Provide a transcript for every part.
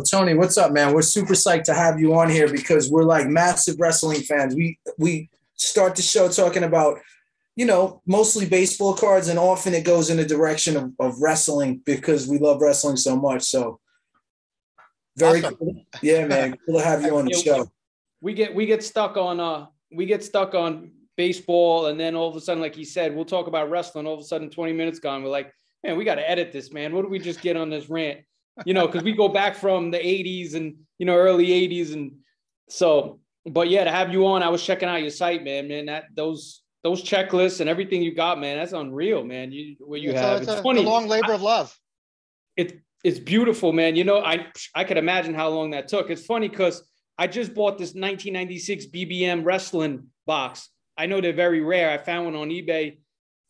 Tony, what's up, man? We're super psyched to have you on here because we're like massive wrestling fans. We start the show talking about, mostly baseball cards, and often it goes in the direction of wrestling because we love wrestling so much. So very awesome. cool. Yeah, man. Cool to have you on the show. We get stuck on baseball, and then all of a sudden, like he said, we'll talk about wrestling. All of a sudden, 20 minutes gone. We're like, man, we got to edit this, man. What do we just get on this rant? Because we go back from the 80s and, early 80s. And so, but yeah, to have you on, I was checking out your site, man, those checklists and everything you got, man, that's unreal, man. It's a long labor of love. It's beautiful, man. I could imagine how long that took. It's funny because I just bought this 1996 BBM wrestling box. I know they're very rare. I found one on eBay.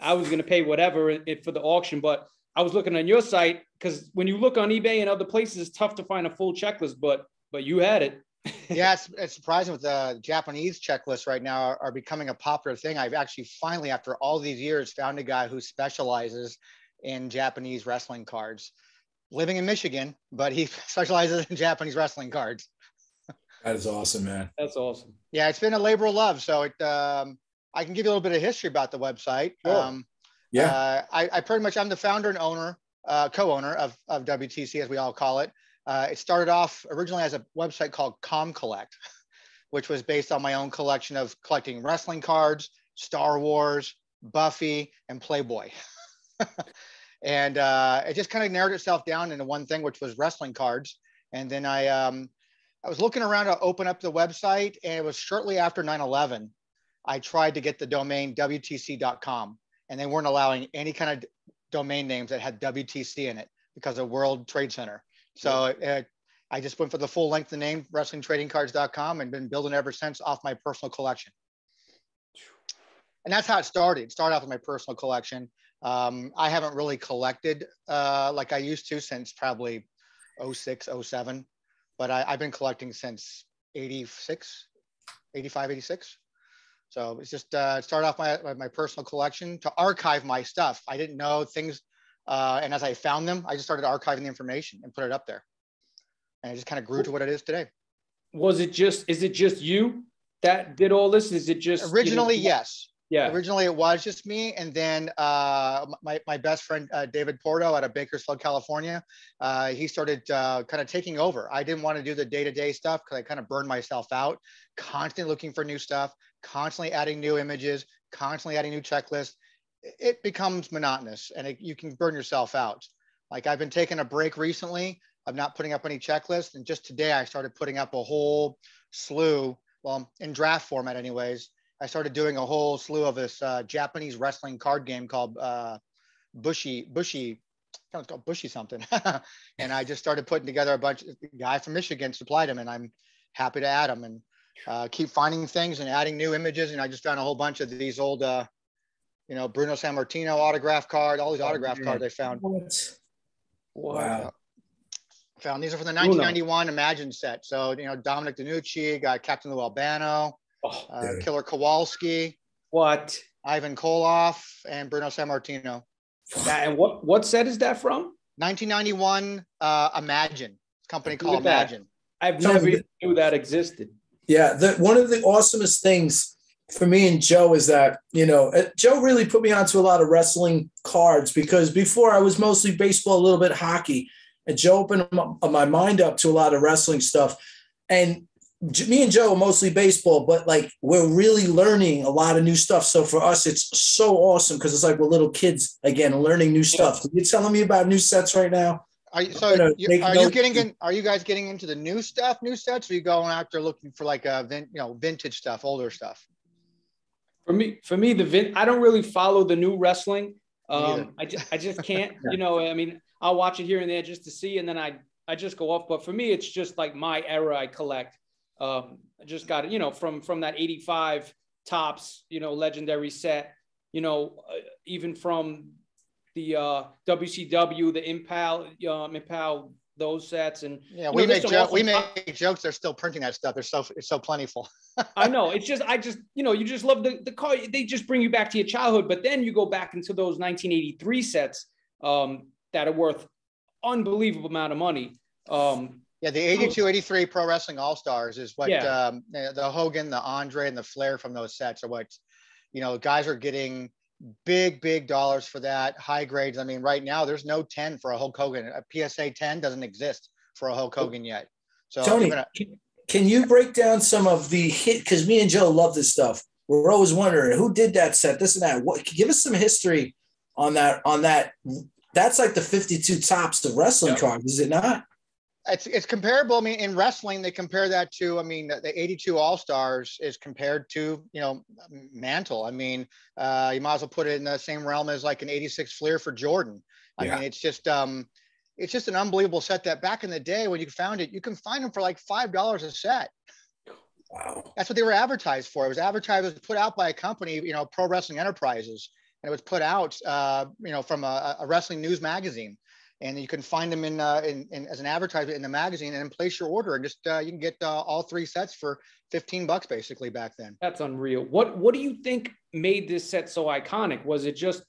I was going to pay whatever for the auction, but I was looking on your site because when you look on eBay and other places, it's tough to find a full checklist, but you had it. Yeah, it's surprising with the Japanese checklists right now are becoming a popular thing. I've actually finally, after all these years, found a guy who specializes in Japanese wrestling cards. Living in Michigan, but he specializes in Japanese wrestling cards. That is awesome, man. That's awesome. Yeah, it's been a labor of love. So I can give you a little bit of history about the website. Sure. I pretty much, I'm the founder and owner, co-owner of WTC, as we all call it. It started off originally as a website called ComCollect, which was based on my own collection of collecting wrestling cards, Star Wars, Buffy, and Playboy. And it just kind of narrowed itself down into one thing, which was wrestling cards. And then I was looking around to open up the website, and it was shortly after 9/11. I tried to get the domain WTC.com, and they weren't allowing any kind of domain names that had WTC in it because of World Trade Center. So I just went for the full length of the name, WrestlingTradingCards.com, and been building ever since off my personal collection. And that's how it started. It started off with my personal collection. I haven't really collected like I used to since probably 06, 07, but I've been collecting since 86, 85, 86. So it's just started off my personal collection to archive my stuff. I didn't know things, and as I found them, I just started archiving the information and put it up there. And it just kind of grew to what it is today. Is it just you that did all this? Is it just originally? Yes. Yeah. Originally, it was just me, and then my best friend David Porto out of Bakersfield, California, he started kind of taking over. I didn't want to do the day-to-day stuff because I kind of burned myself out, constantly looking for new stuff, constantly adding new images, constantly adding new checklists. It becomes monotonous, and you can burn yourself out. Like I've been taking a break recently of not putting up any checklists, and just today I started putting up a whole slew, well, in draft format anyways. I started doing a whole slew of this Japanese wrestling card game called Bushy, it's called Bushy something. And I just started putting together a bunch. The guy from Michigan supplied them, and I'm happy to add them and keep finding things and adding new images. And I just found a whole bunch of these old, Bruno Sammartino autograph card, all these autograph cards I found. Wow. Found these are from the 1991 Imagine set. So, Dominic DeNucci, got Captain Lou Albano. Killer Kowalski, Ivan Koloff, and Bruno Sammartino. And what set is that from? 1991 Imagine. Company called Imagine. I've never even knew that existed. Yeah, one of the awesomest things for me and Joe is that, Joe really put me onto a lot of wrestling cards because before I was mostly baseball, a little bit hockey, and Joe opened my mind up to a lot of wrestling stuff. And me and Joe are mostly baseball, but like we're really learning a lot of new stuff. So for us, it's so awesome because it's like we're little kids again, learning new stuff. So you're telling me about new sets right now? Are you guys getting into the new stuff, new sets, or are you going after looking for like vintage stuff, older stuff? For me, I don't really follow the new wrestling. I just can't. I'll watch it here and there just to see, and then I just go off. But for me, it's just like my era. I collect. I just got it, from that 85 Topps, legendary set, even from the WCW, the Impal, those sets. And yeah, we make jokes. They're still printing that stuff. It's so plentiful. I know. It's just, you just love the car. They just bring you back to your childhood, but then you go back into those 1983 sets that are worth unbelievable amount of money. Yeah, the 82, 83 Pro Wrestling All-Stars is what the Hogan, the Andre, and the Flair from those sets are what, guys are getting big dollars for that, high grades. I mean, right now there's no 10 for a Hulk Hogan. A PSA 10 doesn't exist for a Hulk Hogan yet. So Tony, can you break down some of the hit? Because me and Joe love this stuff. We're always wondering who did that set, this and that. What? Give us some history on that. That's like the 52 tops of wrestling cards, is it not? It's comparable. I mean, in wrestling, they compare that to, the 82 All-Stars is compared to, Mantle. I mean, you might as well put it in the same realm as like an 86 Fleer for Jordan. I mean, it's just an unbelievable set that back in the day when you found it, you can find them for like $5 a set. Wow. That's what they were advertised for. It was advertised, it was put out by a company, Pro Wrestling Enterprises, and it was put out, from a wrestling news magazine. And you can find them in as an advertisement in the magazine, and then place your order, and just you can get all 3 sets for $15 basically back then. That's unreal. What do you think made this set so iconic? Was it just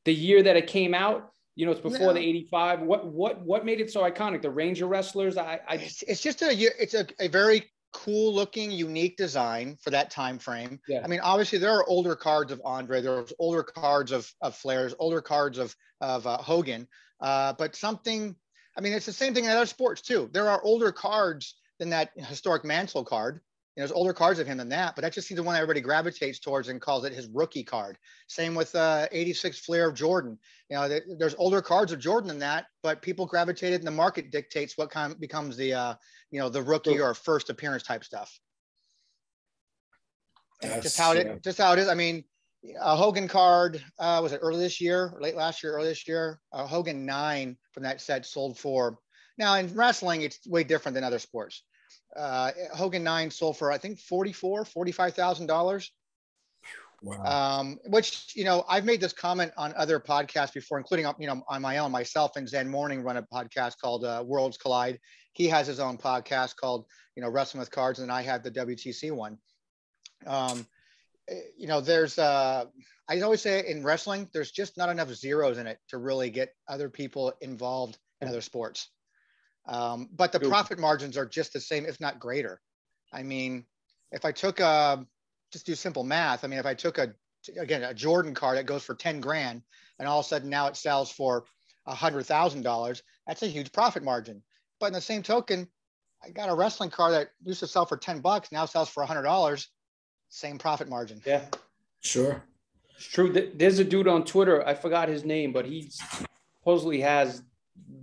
the year that it came out? It's before the 85. What made it so iconic? The Ranger wrestlers. It's just a very cool looking, unique design for that time frame. Yeah. I mean, obviously there are older cards of Andre, there's older cards of Flair's, older cards of Hogan. But something, it's the same thing in other sports too. There are older cards than that historic Mantle card. There's older cards of him than that, but that just seems the one everybody gravitates towards and calls it his rookie card. Same with 86 Flair of Jordan. There's older cards of Jordan than that, but people gravitated, and the market dictates what kind becomes the rookie or first appearance type stuff. Just how it is. I mean, a Hogan card, was it early this year, or late last year, early this year? A Hogan 9 from that set sold for, now in wrestling, it's way different than other sports. Hogan 9 sold for, I think, $45,000. Wow. Which, I've made this comment on other podcasts before, including, on my own. Myself and Zen Morning run a podcast called Worlds Collide. He has his own podcast called, Wrestling with Cards, and I have the WTC one. There's I always say in wrestling, there's just not enough zeros in it to really get other people involved in other sports. But the profit margins are just the same, if not greater. I mean, if I took just do simple math. I mean, if I took a Jordan card that goes for 10 grand, and all of a sudden now it sells for $100,000, that's a huge profit margin. But in the same token, I got a wrestling card that used to sell for $10, now sells for $100. Same profit margin. Yeah, sure. It's true. There's a dude on Twitter, I forgot his name, but he supposedly has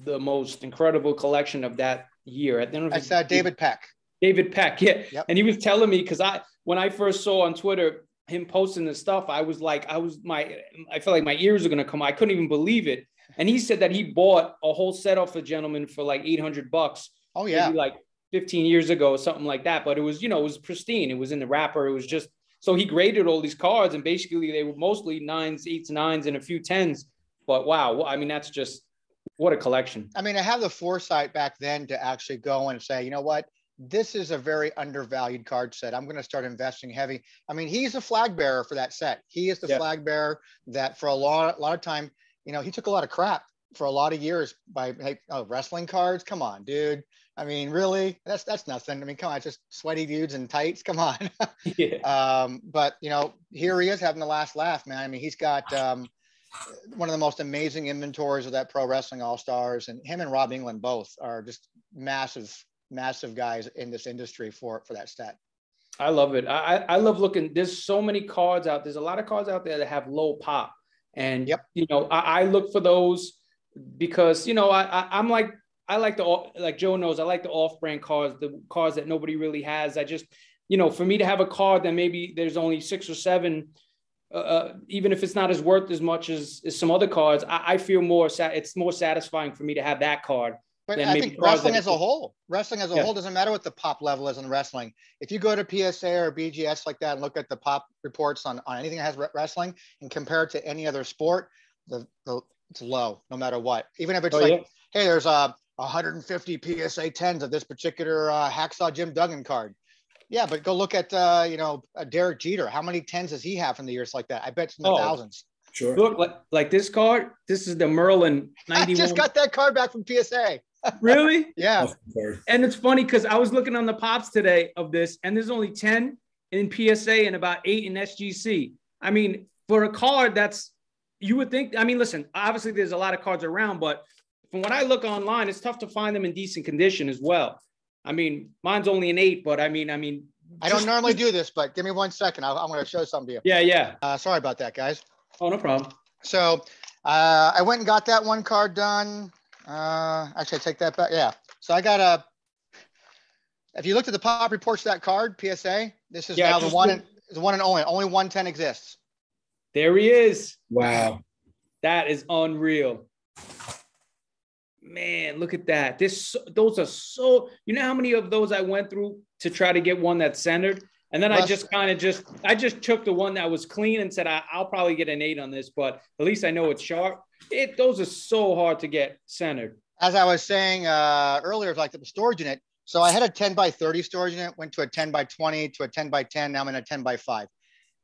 the most incredible collection of that year. That's David Peck. David Peck, yeah. Yep. And he was telling me, because when I first saw on Twitter him posting this stuff, I felt like my ears were gonna come. I couldn't even believe it. And he said that he bought a whole set off a gentleman for like $800. Oh yeah, maybe like 15 years ago or something like that. But it was, it was pristine. It was in the wrapper. It was just, so he graded all these cards, and basically they were mostly 9s, 8s, 9s, and a few 10s. But wow, I mean, that's just, what a collection. I mean, I have the foresight back then to actually go and say, you know what, this is a very undervalued card set. I'm going to start investing heavy. I mean, he's a flag bearer for that set. He is the flag bearer that for a lot of time, he took a lot of crap for a lot of years by, hey, wrestling cards. Come on, dude. I mean, really, that's nothing. I mean, come on, it's just sweaty dudes in tights. Come on. Yeah. But here he is having the last laugh, man. I mean, he's got one of the most amazing inventories of that Pro Wrestling All-Stars, and him and Rob England both are just massive guys in this industry for that set. I love it. I love looking. There's so many cards out. There's a lot of cards out there that have low pop, and I look for those because I'm like, I like Joe knows, I like the off-brand cards, the cards that nobody really has. I just, for me to have a card that maybe there's only 6 or 7, even if it's not as worth as much as some other cards, I feel it's more satisfying for me to have that card. But I think wrestling as a whole doesn't matter what the pop level is in wrestling. If you go to PSA or BGS like that and look at the pop reports on anything that has wrestling and compare it to any other sport, it's low no matter what. Even if it's hey, there's 150 PSA 10s of this particular Hacksaw Jim Duggan card. Yeah, but go look at Derek Jeter. How many 10s does he have from the years like that? I bet it's in the thousands. Sure. Look, like this card. This is the Merlin 91. I just got that card back from PSA. Really? Yeah. And it's funny because I was looking on the pops today of this, and there's only 10 in PSA and about 8 in SGC. I mean, for a card that's, you would think, I mean, listen, obviously there's a lot of cards around, but from what I look online, it's tough to find them in decent condition as well. I mean, mine's only an 8, but I mean, I don't normally do this, but give me 1 second. I'm going to show something to you. Yeah. Sorry about that, guys. Oh, no problem. So I went and got that one card done. Actually, I take that back. Yeah. So I got if you looked at the pop reports of that card, PSA, this is now the one and only 110 exists. There he is. Wow. That is unreal. Man, look at that. Those are so, you know how many of those I went through to try to get one that's centered? And then I just took the one that was clean and said, I'll probably get an 8 on this, but at least I know it's sharp. Those are so hard to get centered. As I was saying earlier, like the storage unit. So I had a 10 by 30 storage unit, went to a 10 by 20 to a 10 by 10. Now I'm in a 10 by 5.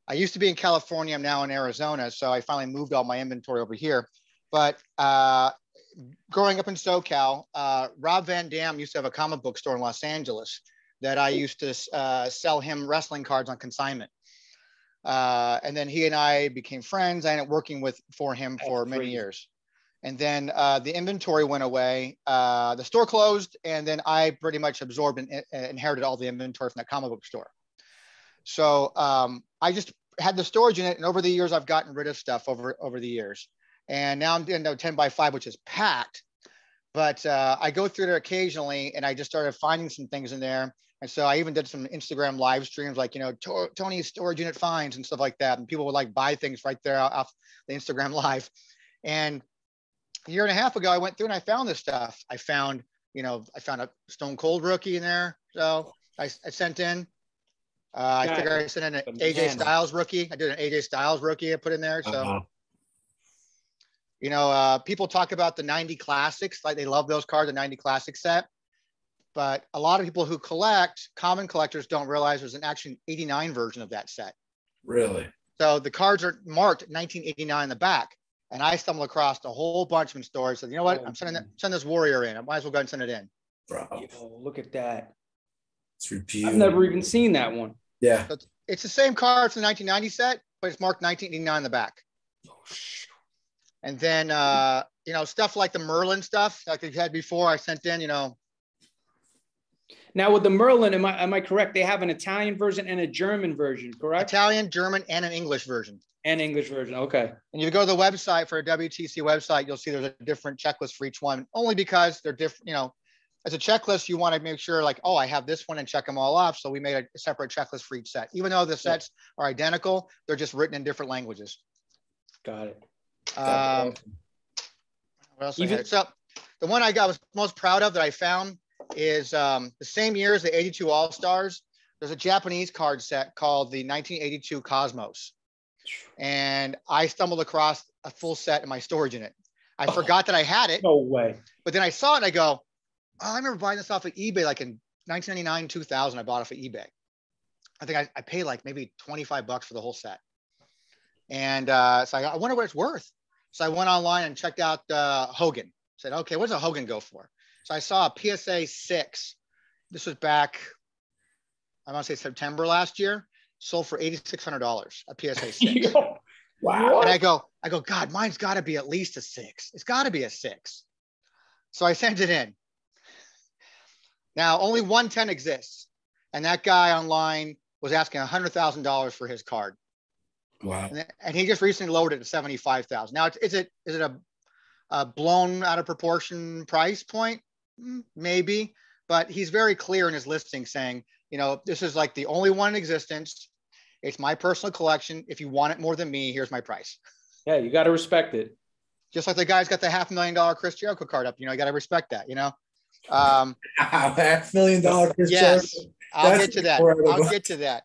I used to be in California. I'm now in Arizona. So I finally moved all my inventory over here. But growing up in SoCal, Rob Van Dam used to have a comic book store in Los Angeles that I used to sell him wrestling cards on consignment. And then he and I became friends. I ended up working for him for many years. And then the inventory went away. The store closed, and then I pretty much absorbed and inherited all the inventory from that comic book store. So I just had the storage in it, and over the years, I've gotten rid of stuff over the years. And now I'm doing a 10 by 5, which is packed. But I go through there occasionally, and I just started finding some things in there. And so I even did some Instagram live streams, like, Tony's storage unit finds and stuff like that. And people would like buy things right there off the Instagram live. And a year and a half ago, I went through and I found this stuff. I found a Stone Cold rookie in there. So I sent in. I figured I sent in an AJ Styles rookie. I did an AJ Styles rookie I put in there. So, people talk about the 90 classics, like they love those cards, the 90 classic set. But a lot of people who collect, common collectors, don't realize there's an actually 89 version of that set. Really? So the cards are marked 1989 in the back. And I stumbled across a whole bunch of them stores. Said, you know what? I'm sending this Warrior in. I might as well go and send it in. Bro. Look at that. It's beautiful. I've never even seen that one. Yeah. So it's the same card from the 1990 set, but it's marked 1989 in the back. And then, stuff like the Merlin stuff like we had before, I sent in, Now with the Merlin, am I correct? They have an Italian version and a German version, correct? Italian, German, and an English version. Okay. And you go to the website for a WTC website, you'll see there's a different checklist for each one, only because they're different. As a checklist, you want to make sure like, I have this one and check them all off. So we made a separate checklist for each set. Even though the sets are identical, they're just written in different languages. Got it. What else I had? So the one I was most proud of that I found is the same year as the 82 All-Stars. There's a Japanese card set called the 1982 Cosmos. And I stumbled across a full set in my storage unit. I forgot that I had it. No way. But then I saw it and I go, I remember buying this off of eBay, like in 1999, 2000, I bought it off of eBay. I think I paid like maybe $25 for the whole set. And so I wonder what it's worth. So I went online and checked out Hogan. Said, okay, what does a Hogan go for? So I saw a PSA 6. This was back, I want to say September last year. Sold for $8,600, a PSA 6. Wow. And I go, God, mine's got to be at least a 6. It's got to be a 6. So I sent it in. Now, only 110 exists. And that guy online was asking $100,000 for his card. Wow. And he just recently lowered it to $75,000. Now, is it a blown out of proportion price point? Maybe. But he's very clear in his listing saying, this is like the only one in existence. It's my personal collection. If you want it more than me, here's my price. Yeah, you got to respect it. Just like the guy's got the $500,000 Chris Jericho card up, you got to respect that, $500,000 Chris yes, Jericho. I'll get to that.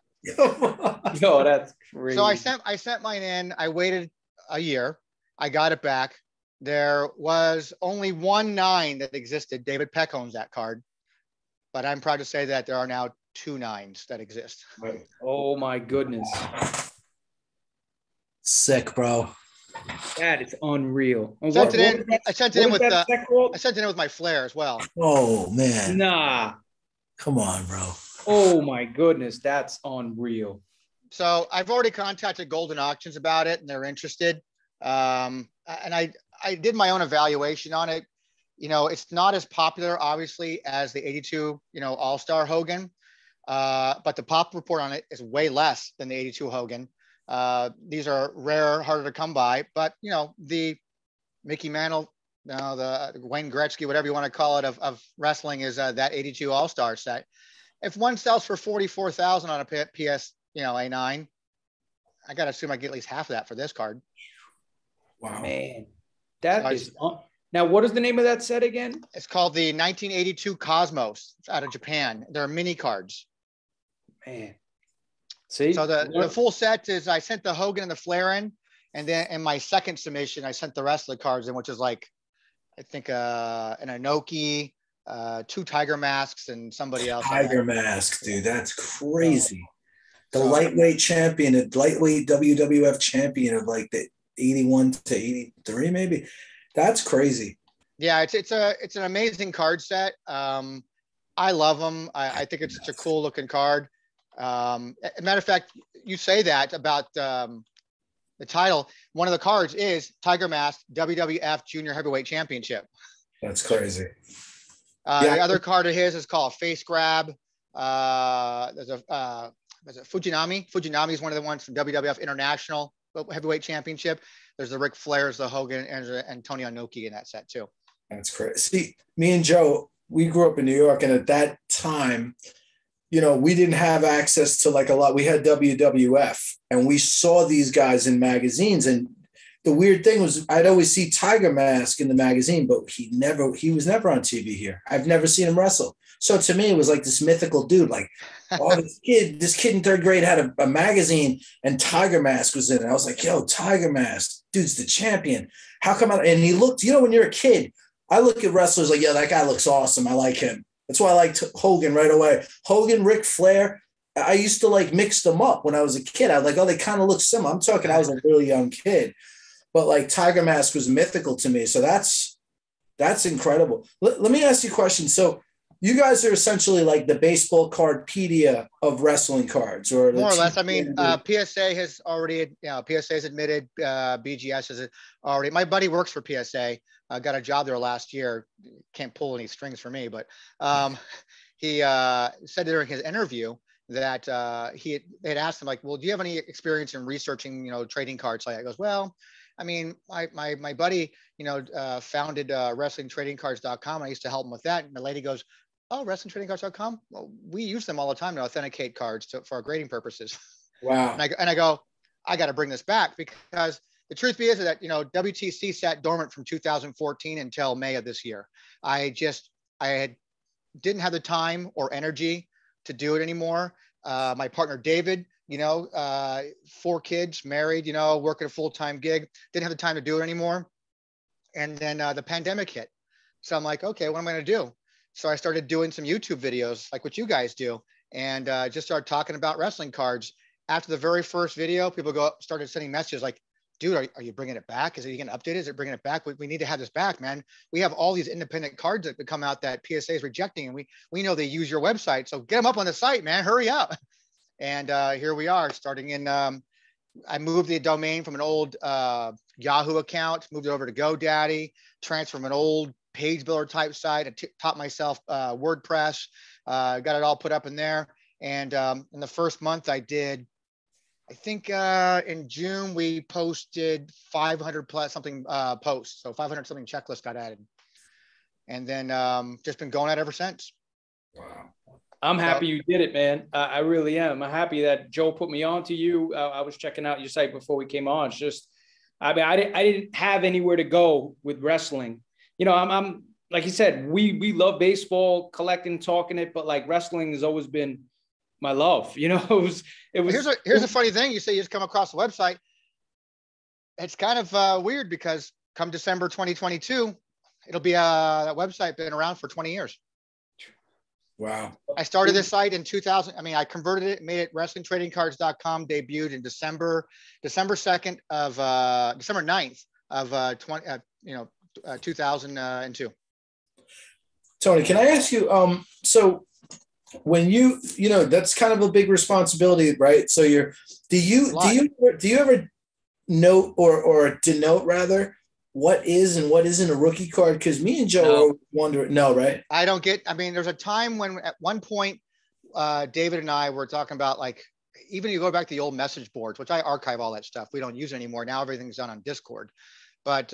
Yo, that's crazy. So I sent mine in. I waited a year. I got it back. There was only 1 9 that existed. David Peck owns that card. But I'm proud to say that there are now 2 9s that exist. Oh my goodness. Sick, bro. That is unreal. And Sent it in. that, I sent it in with I sent it in with my flare as well. Oh man. Nah. Come on, bro. Oh my goodness, that's unreal. So I've already contacted Golden Auctions about it, and they're interested. And I did my own evaluation on it. You know, it's not as popular, obviously, as the 82, All-Star Hogan. But the pop report on it is way less than the 82 Hogan. These are rare, harder to come by. But, the Mickey Mantle, the Wayne Gretzky, whatever you want to call it, of wrestling is that 82 All-Star set. If one sells for 44,000 on a PS, A9, I got to assume I get at least half of that for this card. Wow. Man, that is now, what is the name of that set again? It's called the 1982 Cosmos. It's out of Japan. They're mini cards. Man. See? So the full set is, I sent the Hogan and the Flair in, and then in my second submission, I sent the rest of the cards in, which is like, I think an Inoki, 2 Tiger Masks, and somebody else. Tiger Mask, dude. That's crazy. The lightweight champion, a lightweight WWF champion of like the 81 to 83, maybe. That's crazy. Yeah, it's an amazing card set. I love them. I think it's such a cool looking card. Matter of fact, you say that about the title. One of the cards is Tiger Mask WWF Junior Heavyweight Championship. That's crazy. The other card of his is called Face Grab. There's a Fujinami. Fujinami is one of the ones from WWF International Heavyweight Championship. There's the Ric Flairs, the Hogan, and Antonio Inoki in that set too. That's crazy. See, me and Joe, we grew up in New York, and at that time, we didn't have access to like a lot. We had WWF, and we saw these guys in magazines. And the weird thing was, I'd always see Tiger Mask in the magazine, but he was never on TV here. I've never seen him wrestle. So to me, it was like this mythical dude. Like, this kid in third grade had a magazine, and Tiger Mask was in it. I was like, yo, Tiger Mask, dude's the champion. How come? And he looked, when you're a kid, I look at wrestlers like, yeah, that guy looks awesome. I like him. That's why I liked Hogan right away. Hogan, Ric Flair. I used to like mix them up when I was a kid. I was like, oh, they kind of look similar. I'm talking, I was a really young kid, but like Tiger Mask was mythical to me. So that's incredible. Let me ask you a question. So you guys are essentially like the baseball cardpedia of wrestling cards, or more or less. I mean, PSA has already, PSA has admitted, BGS has already. My buddy works for PSA. Got a job there last year. Can't pull any strings for me, but he said during his interview that they had asked him, like, well, do you have any experience in researching, trading cards? Like, I goes, well, I mean, my buddy, founded WrestlingTradingCards.com. I used to help him with that. And the lady goes, oh, WrestlingTradingCards.com? Well, we use them all the time to authenticate cards for our grading purposes. Wow. And I go, I got to bring this back, because the truth is that, WTC sat dormant from 2014 until May of this year. I didn't have the time or energy to do it anymore. My partner, David, 4 kids, married, working a full-time gig, didn't have the time to do it anymore. And then the pandemic hit. So I'm like, okay, what am I going to do? So I started doing some YouTube videos like what you guys do, and just started talking about wrestling cards. After the very first video, people started sending messages like, dude, are you bringing it back? Is it going to update it? Is it bringing it back? We need to have this back, man. We have all these independent cards that come out that PSA is rejecting, and we know they use your website. So get them up on the site, man. Hurry up. And here we are starting in, I moved the domain from an old Yahoo account, moved it over to GoDaddy, transferred from an old page builder type site. I taught myself WordPress, got it all put up in there. And in the first month I did, I think in June, we posted 500 plus something posts. So 500 something checklists got added. And then just been going at it ever since. Wow. I'm happy you did it, man. I really am. I'm happy that Joe put me on to you. I was checking out your site before we came on. It's just, I mean, I didn't have anywhere to go with wrestling. I'm like you said, we love baseball, collecting, talking it, but like wrestling has always been my love. It was. Here's a funny thing. You say you just come across the website. It's kind of weird, because come December 2022, it'll be that website been around for 20 years. Wow. I started this site in 2000. I mean, I converted it, made it WrestlingTradingCards.com, debuted in December 2nd of December 9th of 2002. Tony, can I ask you, so when that's kind of a big responsibility, right? So do you ever note or denote rather what is and what isn't a rookie card? Because me and Joe are wondering. No, right? There's a time when at one point, David and I were talking about, like, even you go back to the old message boards, which I archive all that stuff. We don't use it anymore. Now everything's done on Discord. But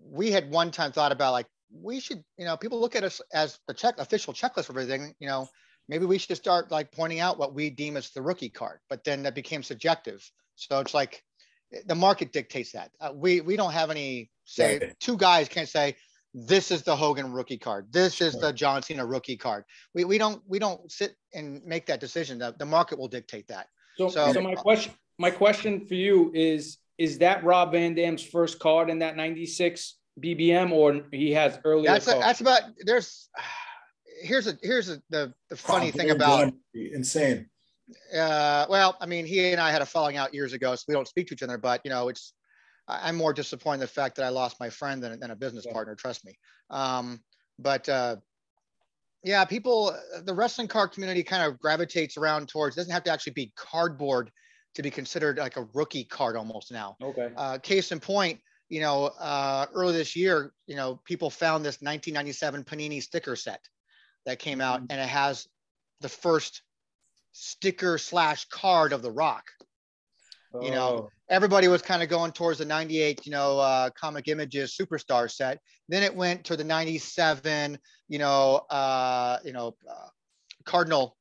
we had one time thought about, like, we should, people look at us as the official checklist of everything, maybe we should start, like, pointing out what we deem as the rookie card, but then that became subjective. So it's like the market dictates that. We don't have any say. Right. Two guys can't say, this is the Hogan rookie card, this is the John Cena rookie card. We don't sit and make that decision. The market will dictate that. So my question for you is that Rob Van Dam's first card in that 96 BBM, or he has earlier? That's about, here's the funny thing about insane. Well, he and I had a falling out years ago, so we don't speak to each other, but I'm more disappointed in the fact that I lost my friend than a business partner, trust me. People, the wrestling card community kind of gravitates around towards, doesn't have to actually be cardboard to be considered like a rookie card almost now. Okay. Case in point, early this year, people found this 1997 Panini sticker set that came out, and it has the first sticker / card of The Rock. Everybody was kind of going towards the 98, Comic Images Superstar set. Then it went to the 97, Cardinal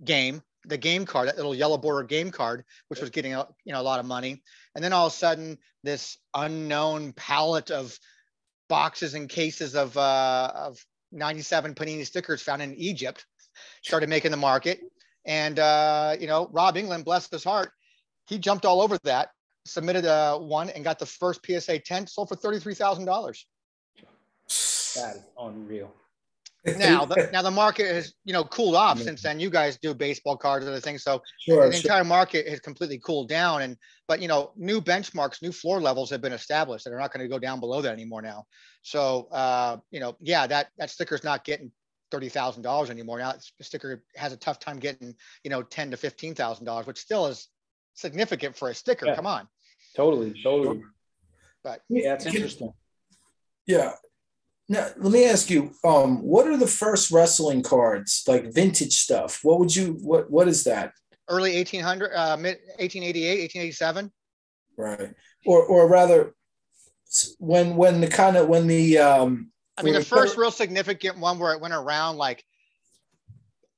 game, the game card, that little yellow border game card, which was getting a lot of money. And then all of a sudden, this unknown palette of boxes and cases of 97 Panini stickers found in Egypt started making the market. And Rob England, bless his heart, he jumped all over that, submitted one, and got the first PSA 10, sold for $33,000. That is unreal. Now the market has cooled off since then. You guys do baseball cards and other things, so the entire market has completely cooled down. But new benchmarks, new floor levels have been established that are not going to go down below that anymore now. So that sticker's not getting $30,000 anymore. Now the sticker has a tough time getting $10,000 to $15,000, which still is significant for a sticker. Come on. Totally. But it's interesting. Yeah. Now, let me ask you, what are the first wrestling cards, like vintage stuff? What is that? Early 1800, mid 1888, 1887. Right. Or rather, the first real significant one where it went around, like,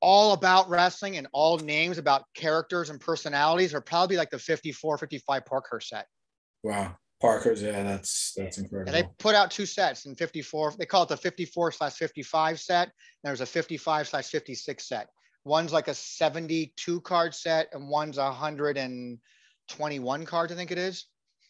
all about wrestling and all names about characters and personalities, are probably like the 54, 55 Parkhurst set. Wow. Parker's, yeah, that's incredible. And they put out two sets in 54. They call it the 54/55 set. There's a 55/56 set. One's like a 72 card set, and one's 121 cards, I think it is.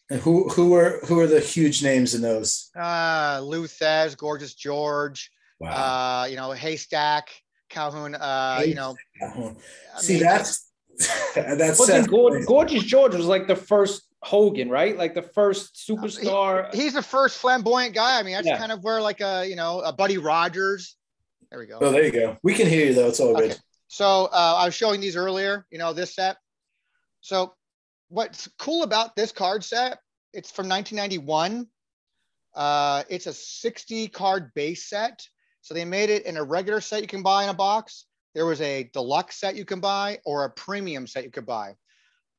And who are the huge names in those? Lou Thez, Gorgeous George. Wow. Haystack, Calhoun. Calhoun. See, that's Gorgeous George was like the first Hogan, right? Like the first superstar. He's the first flamboyant guy. That's kind of where, like, a Buddy Rogers. There we go. Oh, there you go. We can hear you though. It's all good. So I was showing these earlier, this set. So what's cool about this card set, it's from 1991. It's a 60 card base set. So they made it in a regular set you can buy in a box. There was a deluxe set you can buy, or a premium set you could buy.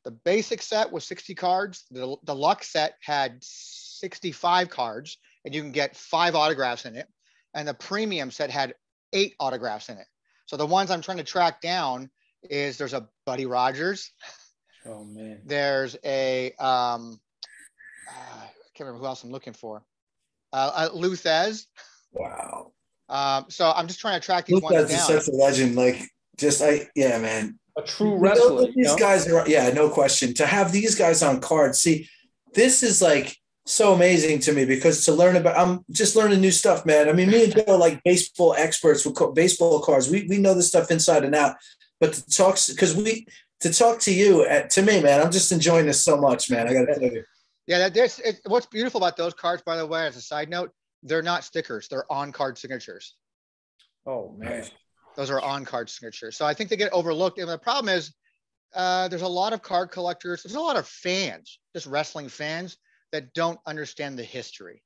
The basic set was 60 cards. The deluxe set had 65 cards, and you can get 5 autographs in it. And the premium set had 8 autographs in it. So the ones I'm trying to track down is, there's a Buddy Rogers. Oh man. There's a I can't remember who else I'm looking for. Lou Thez. Wow. So I'm just trying to track these ones down. That's such a legend. Like, man. A true wrestler. These guys are, no question. To have these guys on cards, see, this is like so amazing to me, because I'm just learning new stuff, man. Me and Joe are like baseball experts with baseball cards. We know this stuff inside and out. But to talk to you, to me, man, I'm just enjoying this so much, man. I got to tell you. Yeah, what's beautiful about those cards, by the way, as a side note, they're not stickers. They're on-card signatures. Oh, man. Those are on-card signatures. So I think they get overlooked. And the problem is there's a lot of card collectors. There's a lot of fans, just wrestling fans, that don't understand the history.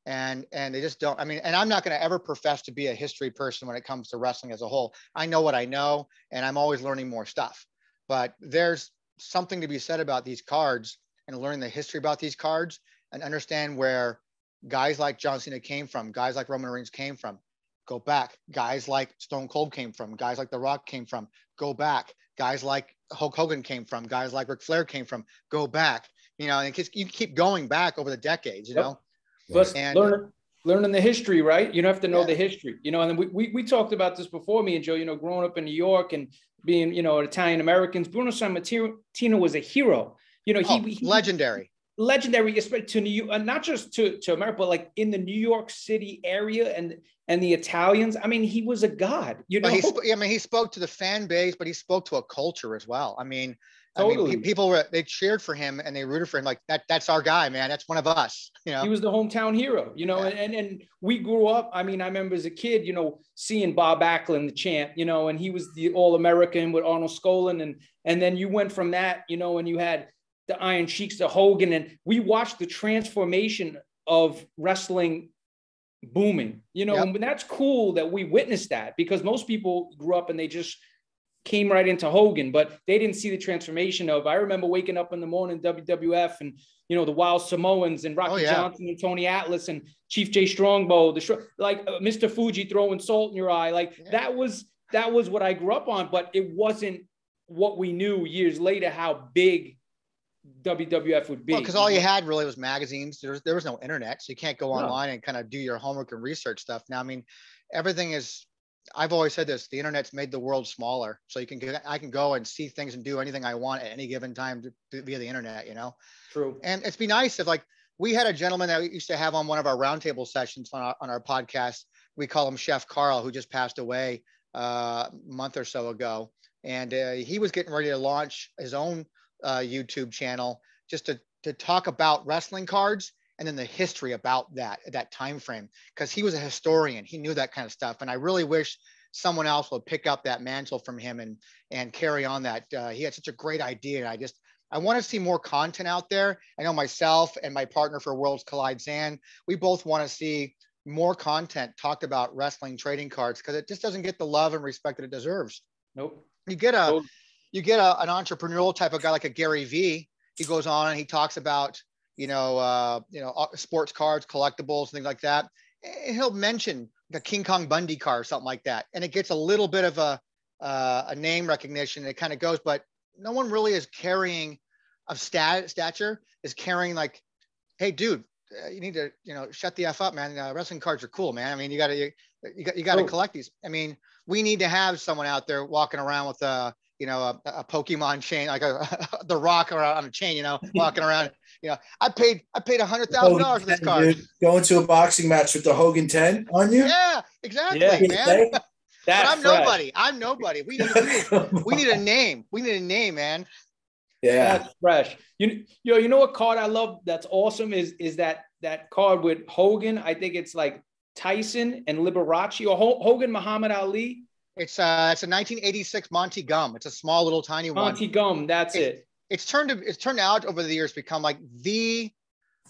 And they just don't. I mean, and I'm not going to ever profess to be a history person when it comes to wrestling as a whole. I know what I know, and I'm always learning more stuff. But there's something to be said about these cards and learning the history about these cards and understand where guys like John Cena came from, guys like Roman Reigns came from. Go back. Guys like Stone Cold came from, guys like The Rock came from. Go back. Guys like Hulk Hogan came from, guys like Ric Flair came from. Go back. You know, and you keep going back over the decades, you know. Plus, learning the history, right? You don't have to know the history, you know. And then we talked about this before, me and Joe, you know, growing up in New York and being, you know, Italian Americans. Bruno Sammartino was a hero. You know, he legendary, especially to New York, not just to America, but like in the New York City area and the Italians. I mean, he was a god. You know, he spoke to the fan base, but he spoke to a culture as well. I mean, totally. People they cheered for him and they rooted for him. Like that's our guy, man. That's one of us. You know, he was the hometown hero. You know, and we grew up. I mean, I remember as a kid, you know, seeing Bob Backlund, the champ. You know, and he was the All-American with Arnold Skolin, and then you went from that, you know, and you had the Iron Sheiks, the Hogan, and we watched the transformation of wrestling booming, you know, and that's cool that we witnessed that, because most people grew up and they just came right into Hogan, but they didn't see the transformation of, I remember waking up in the morning, WWF, and, you know, the Wild Samoans and Rocky Johnson and Tony Atlas and Chief Jay Strongbow, like Mr. Fuji throwing salt in your eye. Like that was what I grew up on, but it wasn't what we knew years later, how big WWF would be. Well, because all you had really was magazines. There was no internet, so you can't go online and kind of do your homework and research stuff. Now, I mean, everything is. I've always said this: the internet's made the world smaller, so I can go and see things and do anything I want at any given time via the internet. You know. True. And it'd be nice if, like, we had a gentleman that we used to have on one of our roundtable sessions on our podcast. We call him Chef Carl, who just passed away a month or so ago, and he was getting ready to launch his own YouTube channel just to talk about wrestling cards and then the history about that time frame, because he was a historian. He knew that kind of stuff, and I really wish someone else would pick up that mantle from him and carry on that. He had such a great idea, and I want to see more content out there. I know myself and my partner for Worlds Collide, Zan, we both want to see more content talked about wrestling trading cards, because it just doesn't get the love and respect that it deserves. Nope. You get an entrepreneurial type of guy like a Gary V. He goes on and he talks about, sports cards, collectibles, things like that. And he'll mention the King Kong Bundy card or something like that. And it gets a little bit of a name recognition. It kind of goes, but no one really is carrying of stature is carrying like, hey, dude, you need to, shut the F up, man. Wrestling cards are cool, man. I mean, you got to collect these. I mean, we need to have someone out there walking around with a Pokemon chain, like the Rock around on a chain, walking around. I paid $100,000 for this card. Dude, going to a boxing match with the Hogan 10 on you? Yeah, exactly, man. But I'm nobody. We need a name. We need a name, man. Yeah, that's fresh. You know what card I love that's awesome is that card with Hogan. I think it's like Tyson and Liberace, or Hogan Muhammad Ali. It's a 1986 Monty Gum. It's a small little tiny one. Monty Gum, that's it. It's turned out over the years to become like the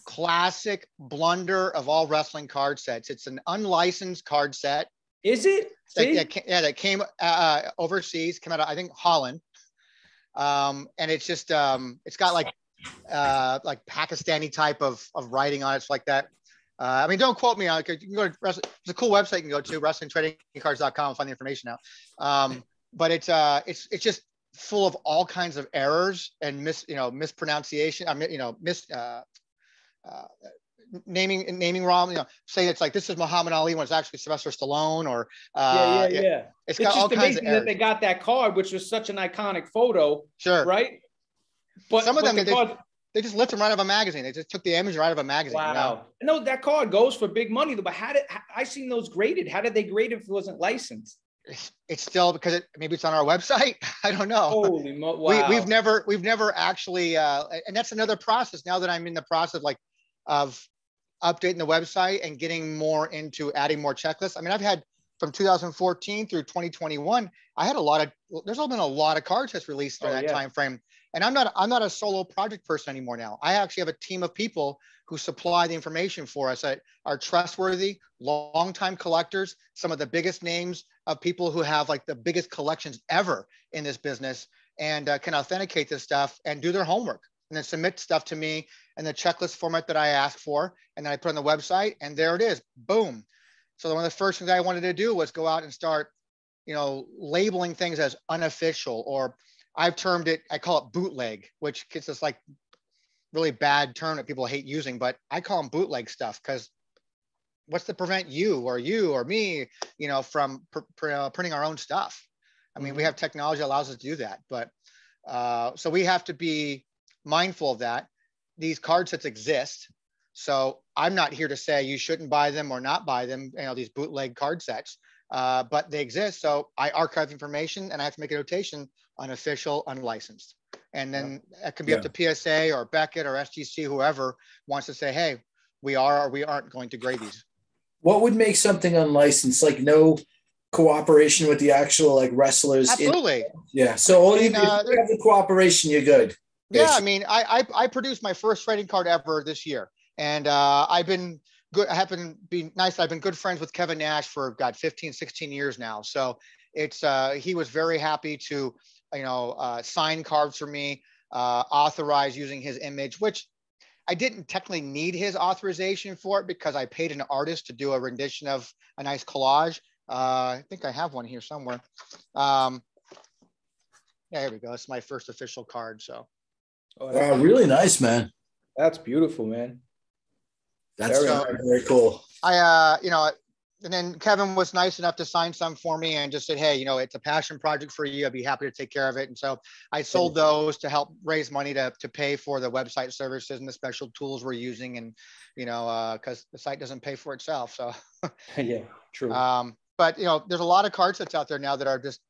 classic blunder of all wrestling card sets. It's an unlicensed card set. Is it? That came overseas, came out of, I think, Holland. And it's just it's got like Pakistani type of writing on it, like that. I mean, don't quote me on it. You can go to it's a cool website you can go to, wrestlingtradingcards.com, and find the information out. But it's just full of all kinds of errors and mispronunciation. Naming wrong. Say it's like, this is Muhammad Ali when it's actually Sylvester Stallone, or It's got all kinds of errors. That they got that card, which was such an iconic photo. Sure. Right. But some of them they just lifted them right out of a magazine. They just took the image right out of a magazine. Wow. No, that card goes for big money, but I seen those graded. How did they grade if it wasn't licensed? It's still because maybe it's on our website. I don't know. Wow. We've never actually, and that's another process now that I'm in the process of updating the website and getting more into adding more checklists. I mean, I've had from 2014 through 2021, there's been a lot of cards that's released during that time frame. And I'm not a solo project person anymore now. I actually have a team of people who supply the information for us that are trustworthy, longtime collectors, some of the biggest names of people who have like the biggest collections ever in this business, and can authenticate this stuff and do their homework and then submit stuff to me in the checklist format that I ask for. And then I put on the website and there it is, boom. So one of the first things I wanted to do was go out and start, labeling things as unofficial, or I've termed it, I call it bootleg, which gets this like really bad term that people hate using, but I call them bootleg stuff because what's to prevent you or me, from printing our own stuff? I mean, we have technology that allows us to do that, but so we have to be mindful of that. These card sets exist. So I'm not here to say you shouldn't buy them or not buy them, these bootleg card sets, but they exist. So I archive information and I have to make a notation unofficial, unlicensed. And then it can be up to PSA or Beckett or SGC, whoever wants to say, hey, we are or we aren't going to grade these. What would make something unlicensed? Like no cooperation with the actual like wrestlers? Absolutely. Yeah. So if you have the cooperation, you're good. Basically. Yeah. I mean, I produced my first trading card ever this year. And I've been good. I happen to be nice. I've been good friends with Kevin Nash for 15, 16 years now. So it's he was very happy to, sign cards for me, authorize using his image, which I didn't technically need his authorization for it because I paid an artist to do a rendition of a nice collage. I think I have one here somewhere. Yeah, here we go. It's my first official card. So. Wow, really nice, man. That's beautiful, man. That's very cool. And then Kevin was nice enough to sign some for me and just said, hey, it's a passion project for you. I'd be happy to take care of it. And so I sold those to help raise money to pay for the website services and the special tools we're using. And, because the site doesn't pay for itself. So yeah, true. But, there's a lot of card sets out there now that are just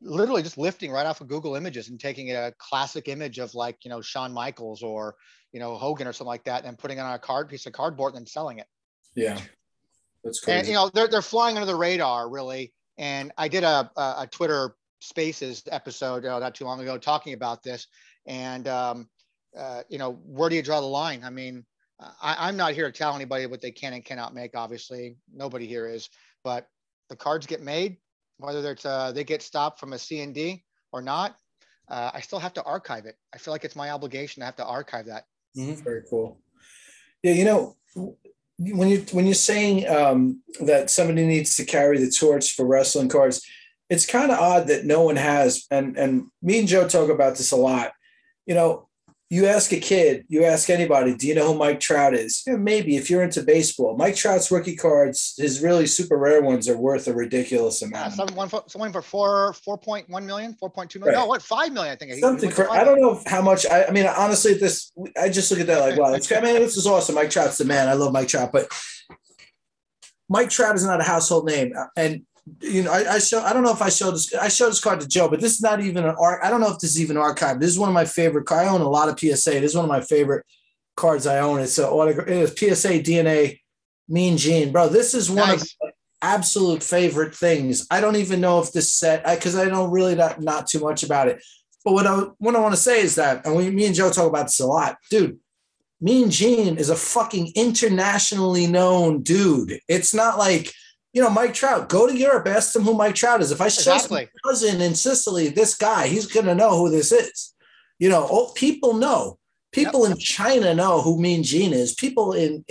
literally just lifting right off of Google Images and taking a classic image of like, Shawn Michaels or, Hogan or something like that and putting it on a piece of cardboard and then selling it. Yeah. That's crazy. And, they're flying under the radar really. And I did a Twitter Spaces episode not too long ago talking about this. And, where do you draw the line? I mean, I'm not here to tell anybody what they can and cannot make. Obviously nobody here is, but the cards get made, whether it's they get stopped from a C&D or not. I still have to archive it. I feel like it's my obligation to have to archive that. Mm-hmm. Very cool. Yeah. When you're saying that somebody needs to carry the torch for wrestling cards, it's kind of odd that no one has. And me and Joe talk about this a lot. You ask a kid, you ask anybody, do you know who Mike Trout is? Yeah, maybe if you're into baseball. Mike Trout's rookie cards, his really super rare ones are worth a ridiculous amount. Someone for 4.1 million, 4.2 million. Right. No, what, 5 million? I think. Something. I don't know how much. I mean, honestly, I just look at that like, wow, this is awesome. Mike Trout's the man. I love Mike Trout, but Mike Trout is not a household name. And I don't know if I showed this card to Joe, but this is not even an art. I don't know if this is even archived. This is one of my favorite cards. I own a lot of PSA. This is one of my favorite cards I own. It's it is PSA DNA Mean Gene, bro. This is one of my absolute favorite things. I don't even know if this set, because I know really not too much about it. But what I want to say is that, and me and Joe talk about this a lot, dude. Mean Gene is a fucking internationally known dude. It's not like, Mike Trout, go to Europe, ask them who Mike Trout is. If I show my cousin in Sicily, this guy, he's going to know who this is. People know. People in China know who Mean Gene is. People in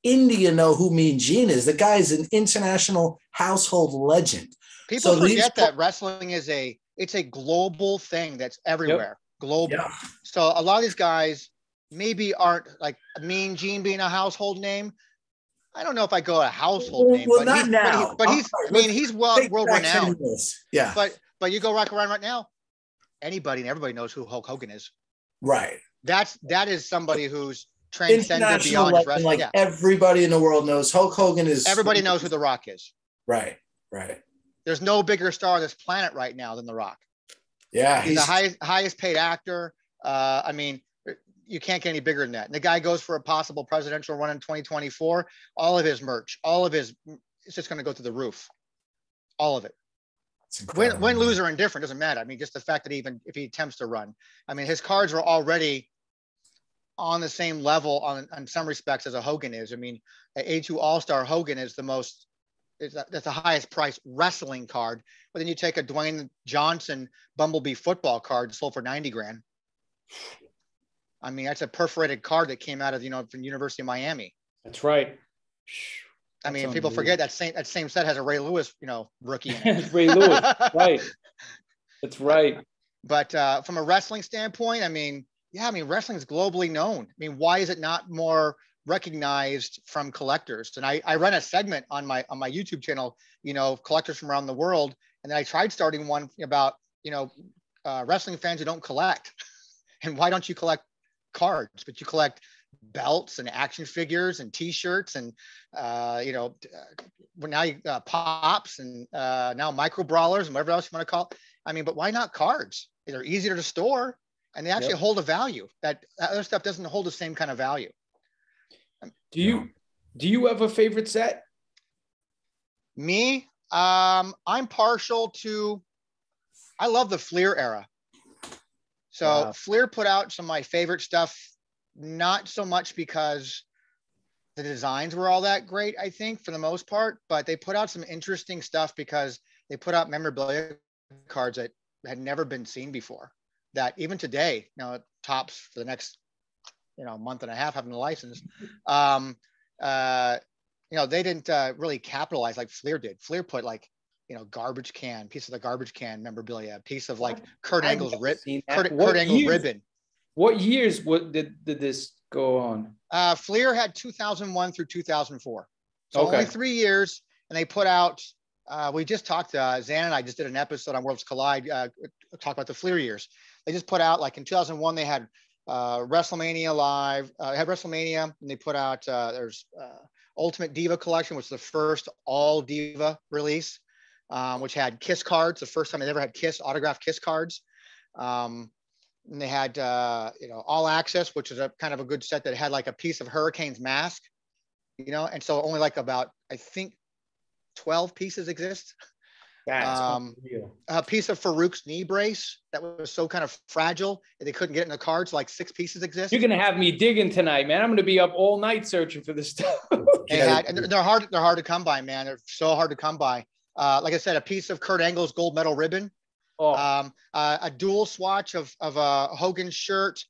India know who Mean Gene is. The guy is an international household legend. People forget that wrestling is it's a global thing that's everywhere. Global. Yep. So a lot of these guys maybe aren't like Mean Gene being a household name. I don't know if I go a household name, well, not now. But he's world renowned. Yeah. But you go rock around right now, anybody and everybody knows who Hulk Hogan is. Right. That is somebody who's transcended beyond wrestling. Like everybody in the world knows Hulk Hogan is. Everybody knows who The Rock is. Right. There's no bigger star on this planet right now than The Rock. Yeah, he's the highest paid actor. I mean, you can't get any bigger than that. And the guy goes for a possible presidential run in 2024. All of his merch, it's just going to go through the roof. All of it. Win, lose, or indifferent, doesn't matter. I mean, just the fact that if he attempts to run, I mean, his cards are already on the same level on some respects as a Hogan is. I mean, an A2 All-Star Hogan is that's the highest price wrestling card. But then you take a Dwayne Johnson Bumblebee football card sold for $90,000. I mean, that's a perforated card that came out of, from University of Miami. That's right. I mean, people forget that same set has a Ray Lewis, rookie in it. Ray Lewis, right. That's right. But from a wrestling standpoint, I mean, wrestling is globally known. I mean, why is it not more recognized from collectors? And I run a segment on my YouTube channel, collectors from around the world. And then I tried starting one about, wrestling fans who don't collect. And why don't you collect cards, but you collect belts and action figures and T-shirts and now pops and now micro brawlers and whatever else you want to call it. I mean, but why not cards? They're easier to store and they actually hold a value that other stuff doesn't hold the same kind of value. Do you have a favorite set? Me, I'm partial to. I love the Fleer era. So Fleer put out some of my favorite stuff, not so much because the designs were all that great, I think, for the most part, but they put out some interesting stuff because they put out memorabilia cards that had never been seen before, that even today, tops for the next, month and a half having the license, they didn't really capitalize like Fleer did. Fleer put garbage can, piece of the garbage can memorabilia, piece of Kurt Angle's ribbon. What years did this go on? Fleer had 2001 through 2004. So only 3 years. And they put out, we just talked, Zan and I just did an episode on Worlds Collide, talk about the Fleer years. They just put out, in 2001, they had WrestleMania Live, had WrestleMania, and they put out, there's Ultimate Diva Collection, which was the first all Diva release. Which had Kiss cards, the first time they ever had autographed Kiss cards. And they had, All Access, which is a kind of a good set that had a piece of Hurricane's mask, and so only about, I think, 12 pieces exist. That's unreal. A piece of Farouk's knee brace that was so kind of fragile that they couldn't get it in the cards. 6 pieces exist. You're gonna have me digging tonight, man. I'm gonna be up all night searching for this stuff. And they're hard to come by, man. They're so hard to come by. Like I said, a piece of Kurt Angle's gold medal ribbon, a dual swatch of a Hogan shirt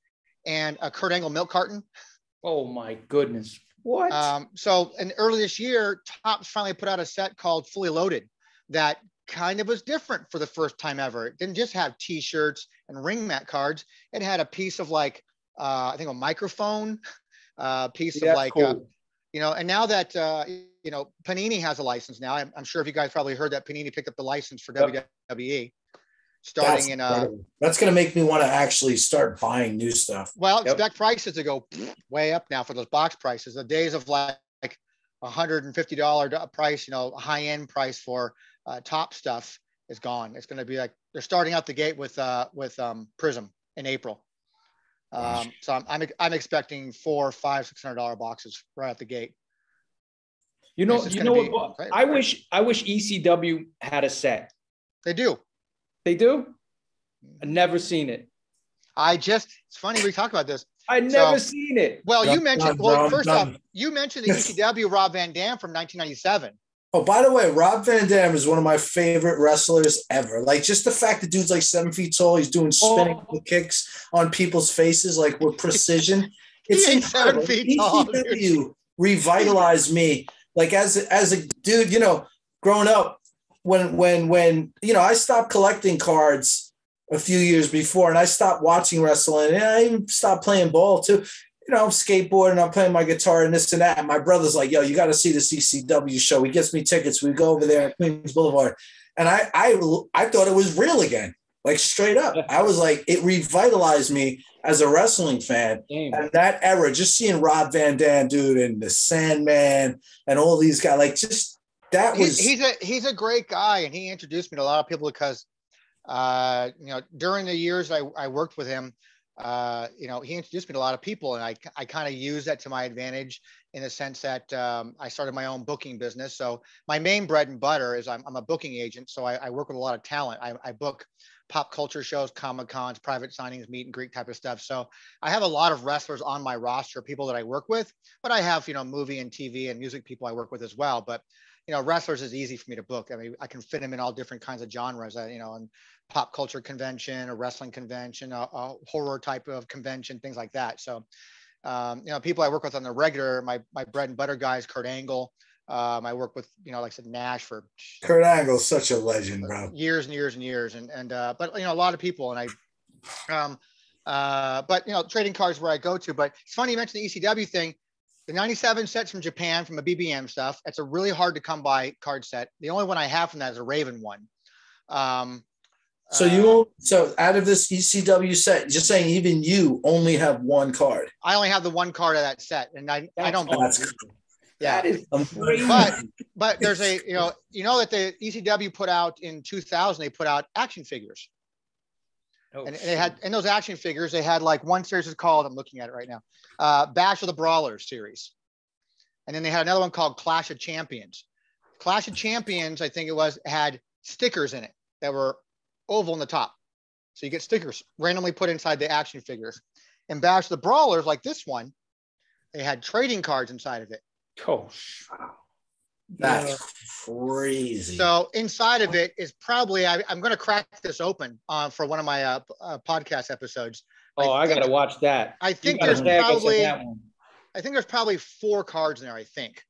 and a Kurt Angle milk carton. Oh my goodness. What? So early this year, Topps finally put out a set called Fully Loaded that kind of was different for the first time ever. It didn't just have T-shirts and ring mat cards. It had a piece of I think a microphone, piece of cool. And now that, Panini has a license now. I'm sure if you guys probably heard that Panini picked up the license for WWE starting that's going to make me want to actually start buying new stuff. Well, expect prices to go way up now for those box prices. The days of $150 price, high-end price for top stuff is gone. It's going to be they're starting out the gate with Prism in April. So I'm expecting $400, $500, $600 boxes right out the gate. What? I wish ECW had a set. They do. They do? I've never seen it. It's funny we talk about this. I never seen it. Well, first off, you mentioned the ECW Rob Van Dam from 1997. Oh, by the way, Rob Van Dam is one of my favorite wrestlers ever. Just the fact that dude's 7 feet tall, he's doing spinning kicks on people's faces with precision. It's incredible. 7 feet tall. ECW revitalized me. As a dude, growing up, when I stopped collecting cards a few years before, and I stopped watching wrestling, and I even stopped playing ball too. I'm skateboarding, I'm playing my guitar and this and that. And my brother's like, yo, you got to see the CCW show. He gets me tickets. We go over there at Queens Boulevard. And I thought it was real again, straight up. I was it revitalized me as a wrestling fan. And that era, just seeing Rob Van Dam, dude, and the Sandman and all these guys, He's a great guy, and he introduced me to a lot of people because during the years I worked with him, he introduced me to a lot of people, and I kind of used that to my advantage in the sense that I started my own booking business. So my main bread and butter is I'm a booking agent. So I work with a lot of talent. I book pop culture shows, Comic-Cons, private signings, meet and greet type of stuff. So I have a lot of wrestlers on my roster, people that I work with, but I have, movie and TV and music people I work with as well. But, wrestlers is easy for me to book. I mean, I can fit them in all different kinds of genres, and pop culture convention, a wrestling convention, a horror type of convention, things like that. So, people I work with on the regular, my bread and butter guys, Kurt Angle. I work with, like I said, Nash for Kurt Angle's such a legend, bro. Years and years and years. But a lot of people, and but trading cards where I go to. But it's funny you mentioned the ECW thing. The 97 sets from Japan from a BBM stuff. It's a really hard to come by card set. The only one I have from that is a Raven one. So out of this ECW set, just saying even you only have one card. I only have the one card of that set, and I don't. Yeah. That is crazy. But there's that the ECW put out in 2000, they put out action figures. And they had, in those action figures, they had like one series is called, I'm looking at it right now, Bash of the Brawlers series. And then they had another one called Clash of Champions. Clash of Champions, I think it was, had stickers in it that were oval in the top. So you get stickers randomly put inside the action figures. And Bash of the Brawlers, like this one, they had trading cards inside of it. Oh, that's crazy. So inside of it is probably, I'm going to crack this open for one of my podcast episodes. I got to watch that. I think there's probably 4 cards in there, I think.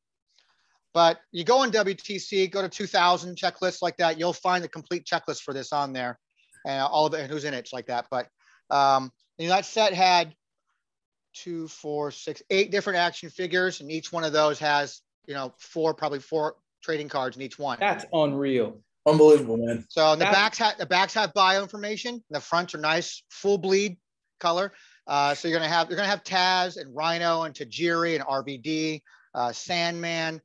But you go on WTC, go to 2000 checklists like that. You'll find the complete checklist for this on there, and all of it and who's in it's like that. But that set had 2, 4, 6, 8 different action figures, and each one of those has probably 4 trading cards in each one. That's unreal. Unbelievable, man. So the backs have bio information, and the fronts are nice full bleed color. So you're gonna have Taz and Rhino and Tajiri and RVD, Sandman.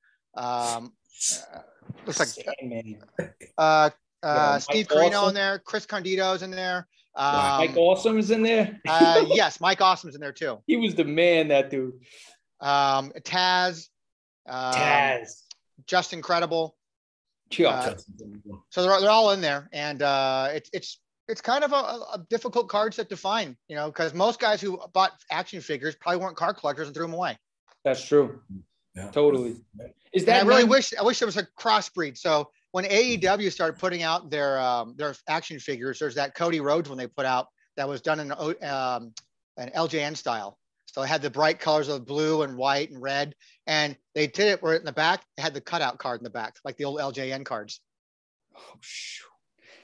Looks like Steve Carino in there, Chris Candido's in there. Mike Awesome is in there. Yes, Mike Awesome's in there too. He was the man, that dude. Taz. Just Incredible. Yeah. So they're all in there, and it's kind of a difficult card set to find, because most guys who bought action figures probably weren't card collectors and threw them away. That's true. Yeah. Totally. Is that? I wish there was a crossbreed. So when AEW started putting out their action figures, there's that Cody Rhodes one they put out that was done in an LJN style. So it had the bright colors of blue and white and red, and they did it where in the back it had the cutout card in the back, like the old LJN cards. Oh, shoot.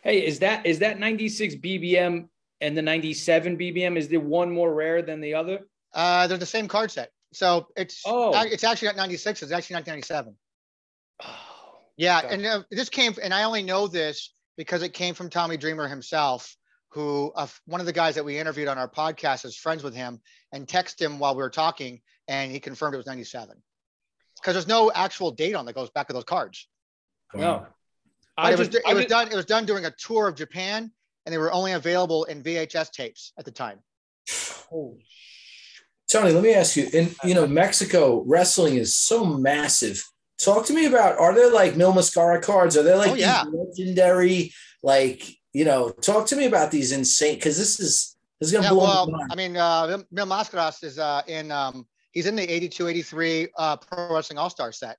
Hey, is that 96 BBM and the 97 BBM? Is there one more rare than the other? They're the same card set. So it's actually not 96. It's actually 1997. Oh, yeah. God. And this came, and I only know this because it came from Tommy Dreamer himself, who one of the guys that we interviewed on our podcast is friends with him, and texted him while we were talking, and he confirmed it was 97. Because there's no actual date on that goes back to those cards. No. It was done during a tour of Japan, and they were only available in VHS tapes at the time. Oh. Tony, let me ask you, Mexico wrestling is so massive. Talk to me about, are there like Mil Mascara cards? Are there like these legendary, talk to me about these insane, because this is going to blow my mind. I mean, Mil Mascaras is he's in the 82-83 Pro Wrestling All-Star set.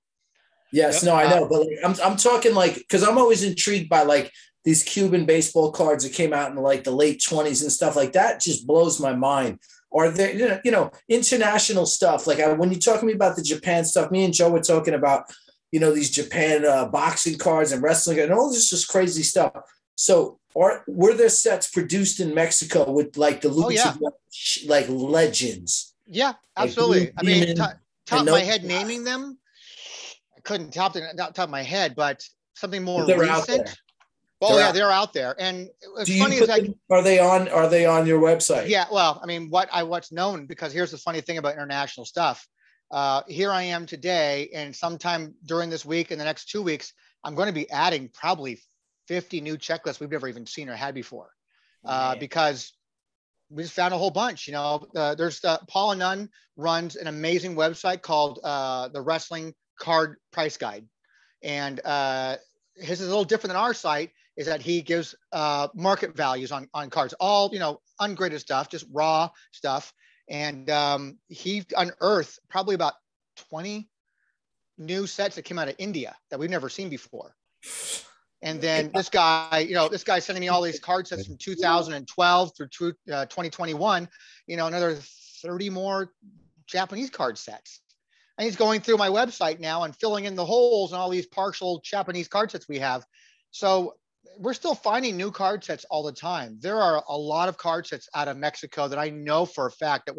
Yes, no, I know, but I'm talking because I'm always intrigued by these Cuban baseball cards that came out in the late 20s and stuff like that. Just blows my mind. Or there, international stuff. When you talk to me about the Japan stuff, me and Joe were talking about, these Japan boxing cards and wrestling and all this just crazy stuff. So, were there sets produced in Mexico with the Lucha legends? Yeah, absolutely. I mean, top of my head naming them, I couldn't top of my head, but something more recent. Oh, they're out there. And it's funny is are they on your website? Yeah, well, I mean, what's known, because here's the funny thing about international stuff. here I am today, and sometime during this week and the next 2 weeks, I'm going to be adding probably 50 new checklists we've never even seen or had before, because we just found a whole bunch. There's Paul Nunn runs an amazing website called the Wrestling Card Price Guide, and his is a little different than our site. Is that he gives market values on cards, all ungraded stuff, just raw stuff. And he unearthed probably about 20 new sets that came out of India that we've never seen before. And then this guy's sending me all these card sets from 2012 through 2021, another 30 more Japanese card sets. And he's going through my website now and filling in the holes and all these partial Japanese card sets we have. So we're still finding new card sets all the time. There are a lot of card sets out of Mexico that I know for a fact that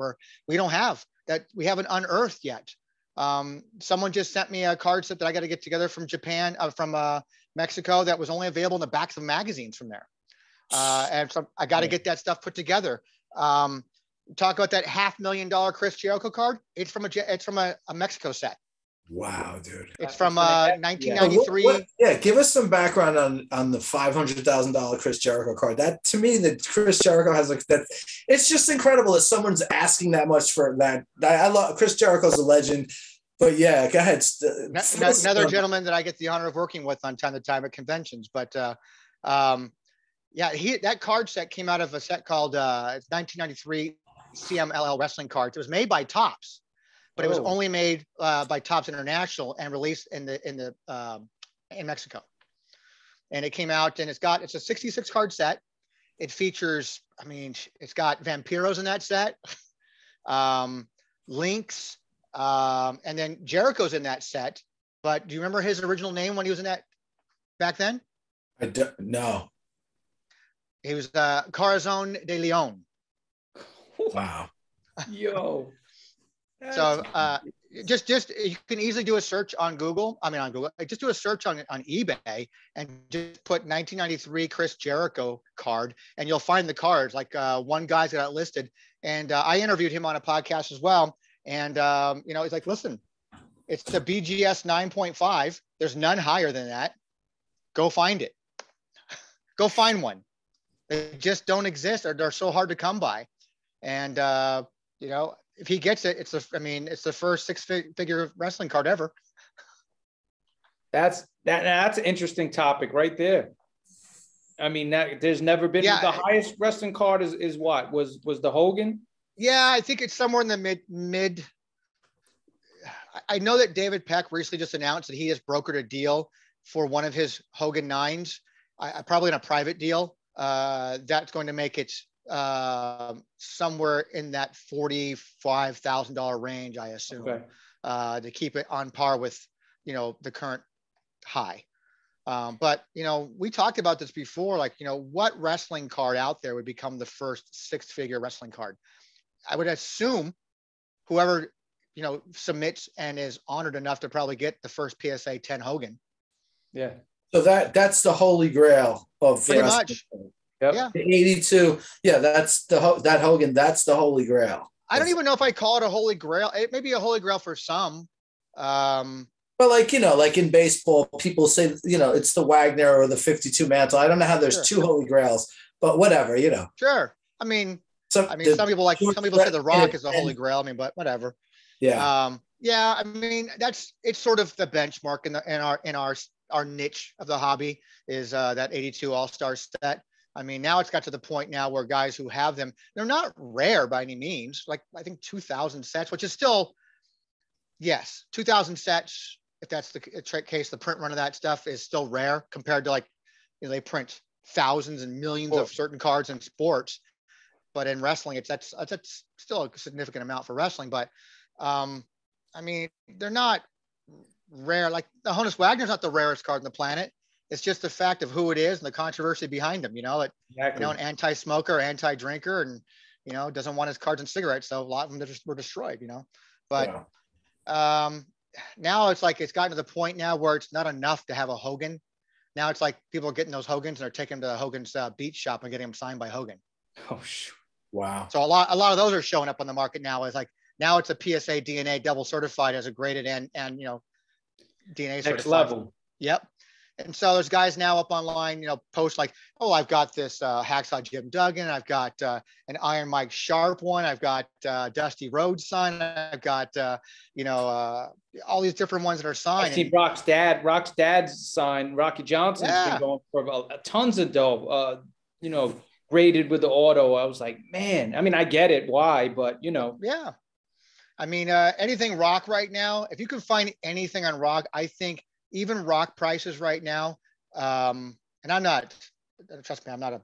we don't have, that we haven't unearthed yet. Someone just sent me a card set that I got to get together from Japan, from Mexico, that was only available in the backs of magazines from there. And so I got to get that stuff put together. Talk about that $500,000 Chris Jericho card. It's from a Mexico set. Wow, dude. It's from 1993. Give us some background on the $500,000 Chris Jericho card. That, to me, that Chris Jericho has that. It's just incredible that someone's asking that much for that. I love Chris Jericho's a legend. But yeah, go ahead. Another gentleman that I get the honor of working with on time to time at conventions. But that card set came out of a set called 1993 CMLL Wrestling Cards. It was made by Topps, but it was only made by Topps International and released in Mexico. And it came out, and it's a 66 card set. It features, it's got Vampiros in that set, Lynx, and then Jericho's in that set. But do you remember his original name when he was in that back then? I don't know. He was Corazon de Leon. Wow. Yo. So just you can easily do a search on Google. Just do a search on eBay and just put 1993 Chris Jericho card, and you'll find the cards. Like one guy's got it listed, and I interviewed him on a podcast as well. And he's like, listen, it's the BGS 9.5. There's none higher than that. Go find it. Go find one. They just don't exist, or they're so hard to come by. And if he gets it, it's the first six-figure wrestling card ever. That's an interesting topic right there. There's never been the highest wrestling card is what was the Hogan. Yeah, I think it's somewhere in the mid. I know that David Peck recently just announced that he has brokered a deal for one of his Hogan 9s, probably in a private deal. That's going to make it somewhere in that $45,000 range, I assume, to keep it on par with, the current high. But, we talked about this before, what wrestling card out there would become the first six-figure wrestling card? I would assume whoever, submits and is honored enough to probably get the first PSA 10 Hogan. Yeah. So that's the holy grail of pretty much. Yep. Yeah. The 82. Yeah, that's that Hogan. That's the holy grail. I don't even know if I call it a holy grail. It may be a holy grail for some. But like in baseball, people say, it's the Wagner or the 52 mantle. I don't know how there's two holy grails, but whatever, Sure. Some people say the Rock is the holy grail. But whatever. Yeah. It's sort of the benchmark in our niche of the hobby is that 82 All-Star set. Now it's got to the point now where guys who have them, they're not rare by any means. Like I think 2,000 sets, which is still, yes, 2,000 sets. If that's the case, the print run of that stuff is still rare compared to they print thousands and millions of certain cards in sports. But in wrestling, that's still a significant amount for wrestling. But they're not rare. Like the Honus Wagner's not the rarest card on the planet. It's just the fact of who it is and the controversy behind him. Exactly. An anti-smoker, anti-drinker, and doesn't want his cards and cigarettes. So a lot of them were destroyed. But now it's gotten to the point now where it's not enough to have a Hogan. Now it's like people are getting those Hogans and they're taking them to Hogan's beach shop and getting them signed by Hogan. Oh, shoot. Wow. So a lot of those are showing up on the market now as Now it's a PSA DNA double certified as a graded and DNA certified. Next level. Yep. And so there's guys now up online, post like, oh, I've got this Hacksaw Jim Duggan. I've got an Iron Mike Sharp one. I've got Dusty Rhodes signed. I've got, all these different ones that are signed. I've seen Rock's dad's signed. Rocky Johnson's been going for tons of dough, graded with the auto. I was like, man, I mean, I get it. Why? But, Yeah. I mean, anything Rock right now, if you can find anything on Rock, I think even Rock prices right now, and trust me, I'm not a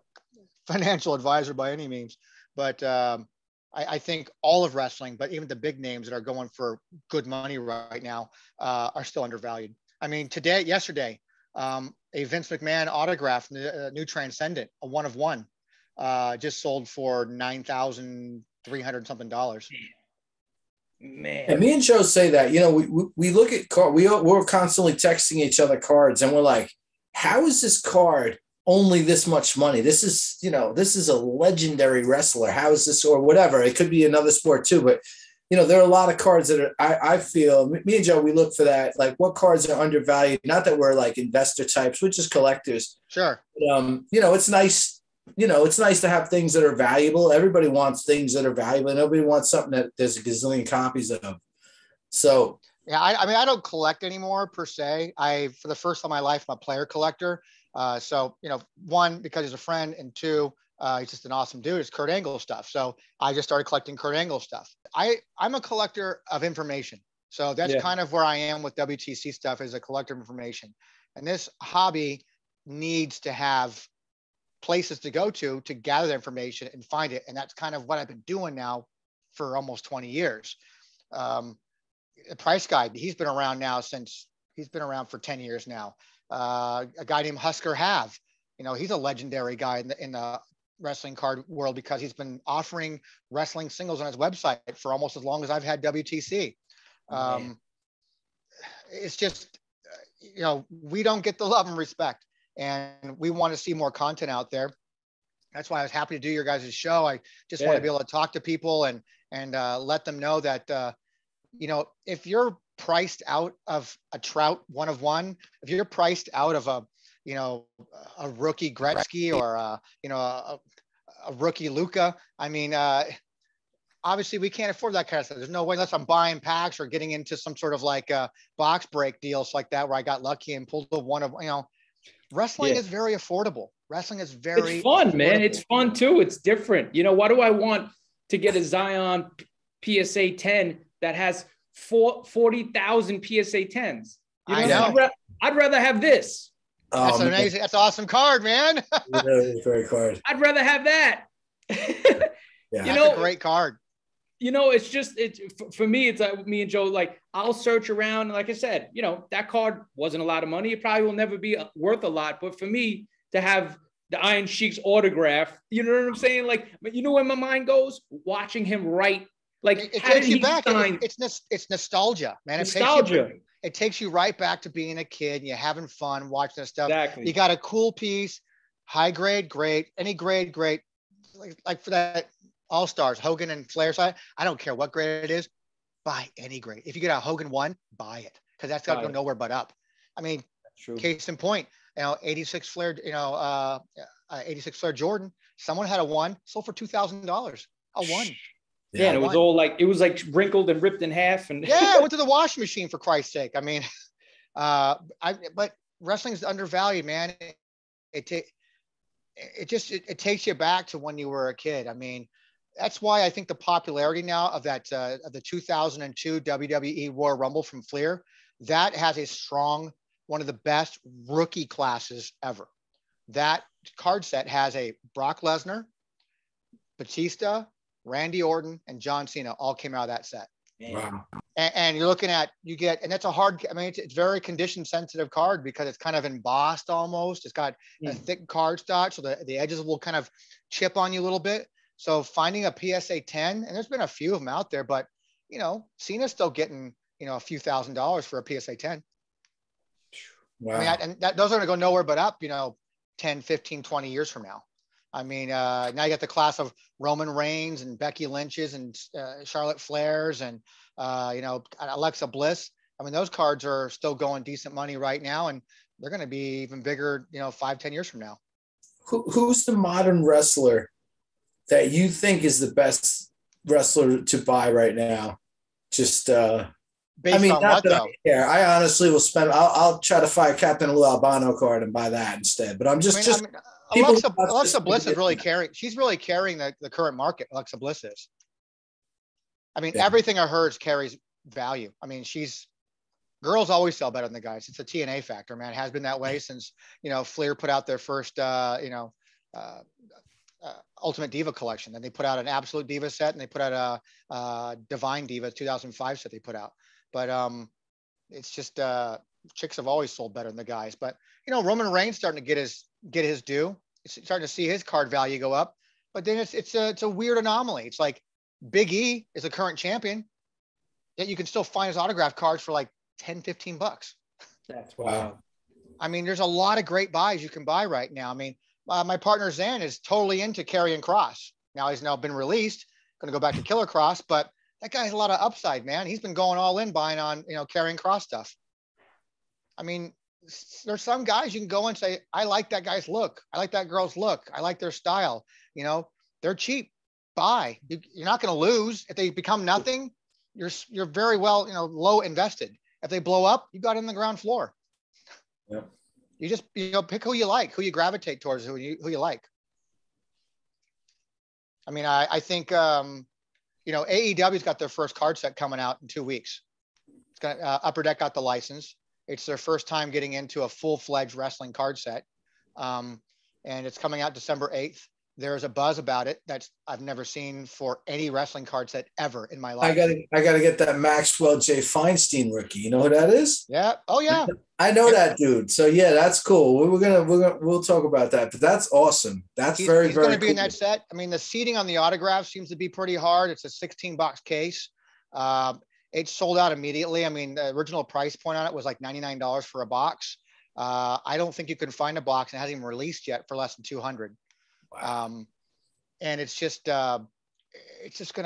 financial advisor by any means, but I think all of wrestling, but even the big names that are going for good money right now are still undervalued. I mean, yesterday, a Vince McMahon autograph, new Transcendent, a 1 of 1, just sold for $9,300 something. Man. And me and Joe say that, we look at we're constantly texting each other cards, and we're like, how is this card only this much money? This is a legendary wrestler. How is this, or whatever? It could be another sport too, but there are a lot of cards that are, I feel, me and Joe, we look for that, like what cards are undervalued. Not that we're like investor types, we're just collectors. Sure. But, it's nice. It's nice to have things that are valuable. Everybody wants things that are valuable. Nobody wants something that there's a gazillion copies of. So, yeah, I mean, I don't collect anymore per se. For the first time in my life, I'm a player collector. So, one, because he's a friend, and two, he's just an awesome dude. It's Kurt Angle stuff. So I just started collecting Kurt Angle stuff. I'm a collector of information. So that's kind of where I am with WTC stuff, is a collector of information. And this hobby needs to have places to go to gather the information and find it. And that's kind of what I've been doing now for almost 20 years. Price Guide, he's been around for 10 years now. A guy named Husker Have, he's a legendary guy in the wrestling card world, because he's been offering wrestling singles on his website for almost as long as I've had WTC. It's just, we don't get the love and respect, and we want to see more content out there. That's why I was happy to do your guys' show. I just want to be able to talk to people and let them know that, if you're priced out of a Trout 1 of 1, if you're priced out of a rookie Gretzky or a rookie Luka, I mean, obviously we can't afford that kind of stuff. There's no way, unless I'm buying packs or getting into some sort of like box break deals like that, where I got lucky and pulled a one of, wrestling is very affordable. Wrestling is very It's fun, affordable. man. It's fun too. It's different. Why do I want to get a Zion PSA 10 that has 40,000 PSA 10s? I know. I'd rather have this. That's amazing. That's an awesome card, man. Really great card. I'd rather have that. That's a great card. It's just, for me, it's like me and Joe, like I'll search around. Like I said, that card wasn't a lot of money. It probably will never be worth a lot. But for me to have the Iron Sheik's autograph, you know what I'm saying? Like, where my mind goes? Watching him write. Like, it takes you back. It's nostalgia, man. It takes you right back to being a kid. And you're having fun watching this stuff. Exactly. You got a cool piece, high grade, great. Any grade, great. Like for that All-Stars, Hogan and Flair side, I don't care what grade it is. Buy any grade. If you get a Hogan 1, buy it, because that's got to go nowhere but up. I mean, case in point, 86 Flair, 86 Flair Jordan. Someone had a 1, sold for $2,000. A 1. Yeah, and it was all like, it was like wrinkled and ripped in half. And I went to the washing machine, for Christ's sake. I mean, but wrestling is undervalued, man. It takes you back to when you were a kid. I mean, that's why I think the popularity now of that of the 2002 WWE Royal Rumble from Flair, that has a strong, one of the best rookie classes ever. That card set has a Brock Lesnar, Batista, Randy Orton, and John Cena all came out of that set. Wow. And you're looking at, and that's a hard, I mean, it's very condition sensitive card, because it's kind of embossed almost. It's got a thick card stock, so the edges will kind of chip on you a little bit. So finding a PSA 10, and there's been a few of them out there, but Cena's still getting, a few $1,000s for a PSA 10. Wow. I mean, those are going to go nowhere but up, 10, 15, 20 years from now. I mean, now you got the class of Roman Reigns and Becky Lynch's and Charlotte Flair's and, Alexa Bliss. I mean, those cards are still going decent money right now, and they're going to be even bigger, 5-10 years from now. Who's the modern wrestler that you think is the best wrestler to buy right now? Just, Based on what, though? I honestly will spend. I'll try to find a Captain Lou Albano card and buy that instead. But Alexa Bliss is really carrying. She's really carrying the current market. Alexa Bliss is. I mean, everything of hers carries value. I mean, girls always sell better than the guys. It's a TNA factor, man. It has been that way since Flair put out their first Ultimate Diva collection. Then they put out an Absolute Diva set, and they put out a Divine Diva 2005 set they put out. But it's just chicks have always sold better than the guys. But Roman Reigns starting to get his due. It's starting to see his card value go up. But then it's a weird anomaly. It's like Big E is a current champion, yet you can still find his autograph cards for like $10-15. That's wow. I mean, there's a lot of great buys you can buy right now. I mean, my partner Zan is totally into Karrion Kross. Now he's been released, going to go back to Killer Kross, but that guy has a lot of upside, man. He's been going all in buying on, Karrion Kross stuff. I mean, there's some guys you can go and say, I like that guy's look. I like that girl's look. I like their style. They're cheap. Buy. You're not going to lose. If they become nothing, you're very well, low invested. If they blow up, you got in the ground floor. Yeah. You just, pick who you like, who you gravitate towards, who you like. I mean, I think, AEW's got their first card set coming out in 2 weeks. It's got Upper Deck got the license. It's their first time getting into a full-fledged wrestling card set. And it's coming out December 8th. There's a buzz about it that I've never seen for any wrestling card set ever in my life. I gotta get that Maxwell J. Feinstein rookie. You know who that is? Yeah. Oh yeah. I know that dude. So yeah, that's cool. We'll talk about that. But that's awesome. He's very going to be cool. in that set. I mean, the seating on the autograph seems to be pretty hard. It's a 16-box case. It sold out immediately. I mean, the original price point on it was like $99 for a box. I don't think you can find a box, and it hasn't even released yet, for less than $200. Wow. And it's just going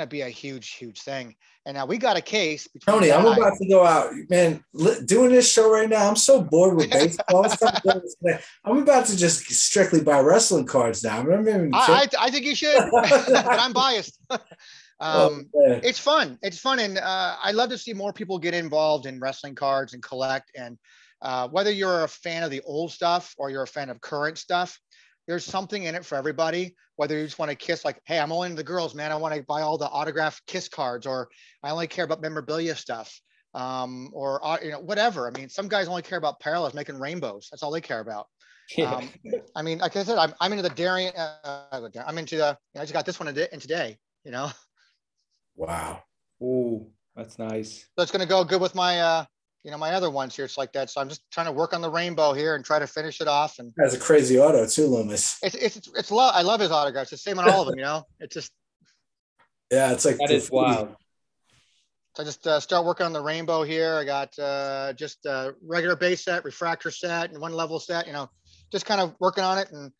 to be a huge thing. And now we got a case. Tony, I'm about to go out, man. Doing this show right now, I'm so bored with baseball. I'm about to just strictly buy wrestling cards now. I think you should, but I'm biased. It's fun. And I love to see more people get involved in wrestling cards and collect. And whether you're a fan of the old stuff or you're a fan of current stuff, there's something in it for everybody. Whether you just want to kiss, like, hey, I'm only into the girls, man. I want to buy all the autographed kiss cards, or I only care about memorabilia stuff, or whatever. I mean, some guys only care about parallels, making rainbows. That's all they care about. Yeah. I mean, like I said, I'm into the Darian. I'm into the. I just got this one in today. Wow. Ooh, that's nice. So it's gonna go good with my. My other ones here, it's like that. So I'm just trying to work on the rainbow here and try to finish it off. And that's a crazy auto too, Loomis. It's love. I love his autographs. It's the same on all of them. It's just. Yeah, it's like that is wild. So I just start working on the rainbow here. I got just a regular base set, refractor set, and one level set. Just kind of working on it, and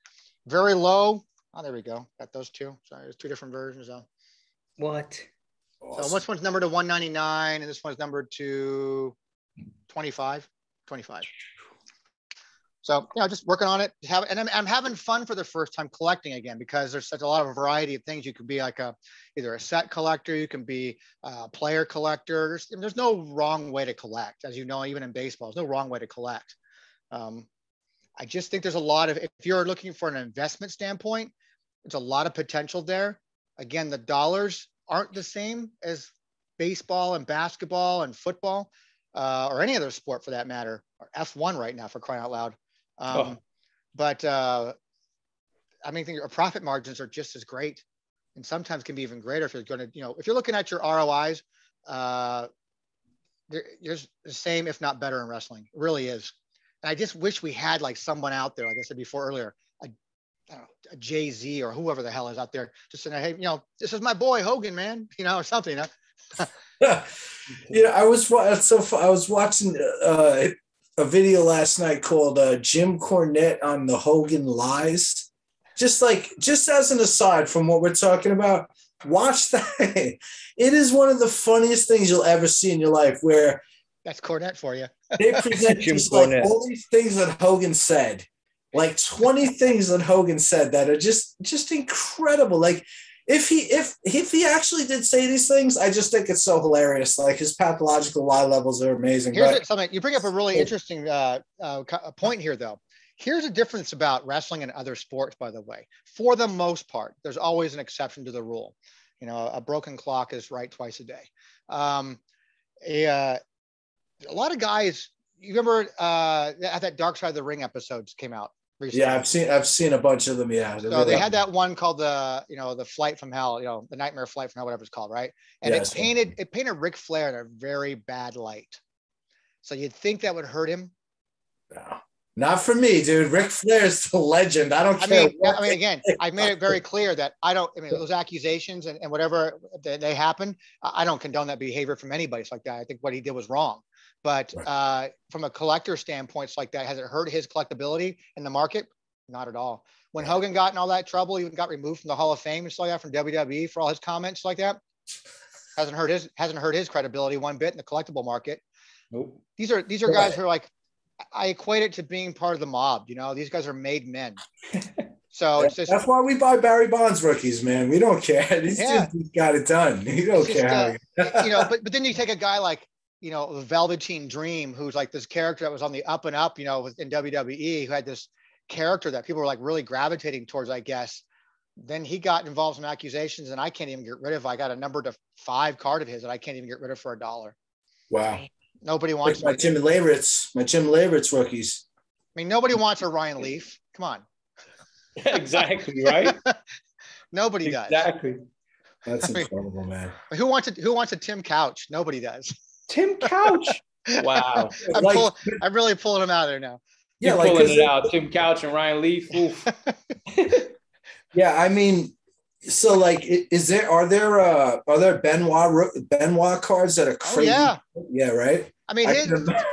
very low. Oh, there we go. Got those two. Sorry, there's two different versions. What? Awesome. So this one's numbered to 199, and this one's numbered to 25. So, just working on it. And I'm having fun for the first time collecting again, because there's such a lot of variety of things. You could be like either a set collector, you can be a player collector. There's no wrong way to collect. As you know, even in baseball, there's no wrong way to collect. I just think there's a lot of, if you're looking for an investment standpoint, there's a lot of potential there. Again, the dollars aren't the same as baseball and basketball and football. Or any other sport for that matter, or F1 right now, for crying out loud. But I mean, your profit margins are just as great, and sometimes can be even greater if you're going to, if you're looking at your ROIs, there's the same, if not better, in wrestling. It really is. And I just wish we had like someone out there, like I said before earlier, a Jay-Z or whoever the hell is out there, just saying, hey, this is my boy Hogan, man, or something. I was watching a video last night called Jim Cornette on the Hogan Lies. just as an aside from what we're talking about, watch that. It is one of the funniest things you'll ever see in your life, where that's Cornette for you. They present just like all these things that Hogan said, like 20 things that Hogan said that are just incredible. Like if he actually did say these things, I just think it's so hilarious. Like his pathological lie levels are amazing. Here's something you bring up a really interesting point here, though. Here's a difference about wrestling and other sports, by the way. For the most part, there's always an exception to the rule. You know, a broken clock is right twice a day. A lot of guys, you remember at that Dark Side of the Ring episodes came out recently. Yeah, I've seen a bunch of them. Yeah. So they had that one called the Flight from Hell, the Nightmare Flight from Hell, whatever it's called, right? And it painted Ric Flair in a very bad light. So you'd think that would hurt him. No. Not for me, dude. Ric Flair is the legend. I don't care. I mean, again, I made it very clear that those accusations and whatever they happen, I don't condone that behavior from anybody. It's like that. I think what he did was wrong. But from a collector standpoint, it's like that. Has it hurt his collectability in the market? Not at all. When Hogan got in all that trouble, even got removed from the Hall of Fame and stuff like that from WWE for all his comments like that, hasn't hurt his credibility one bit in the collectible market. Nope. These are guys who are like, I equate it to being part of the mob. These guys are made men. So it's just, that's why we buy Barry Bonds rookies, man. We don't care. These dudes got it done. You don't care. But then you take a guy like, Velveteen Dream, who's like this character that was on the up and up, in WWE, who had this character that people were like really gravitating towards, I guess. Then he got involved in some accusations, and I can't even get rid of. I got a number to 5 card of his that I can't even get rid of for $1. Wow. Nobody wants my Jim Leyritz rookies. I mean, nobody wants a Ryan Leaf. Come on. Exactly, right? Nobody does. Exactly. That's incredible, man. Who wants a Tim Couch? Nobody does. Tim Couch. Wow. I'm really pulling him out of there now. You're pulling it out. Tim Couch and Ryan Leaf. Oof. Yeah, I mean, so like, are there Benoit cards that are crazy? Oh, yeah. Yeah, right. I mean,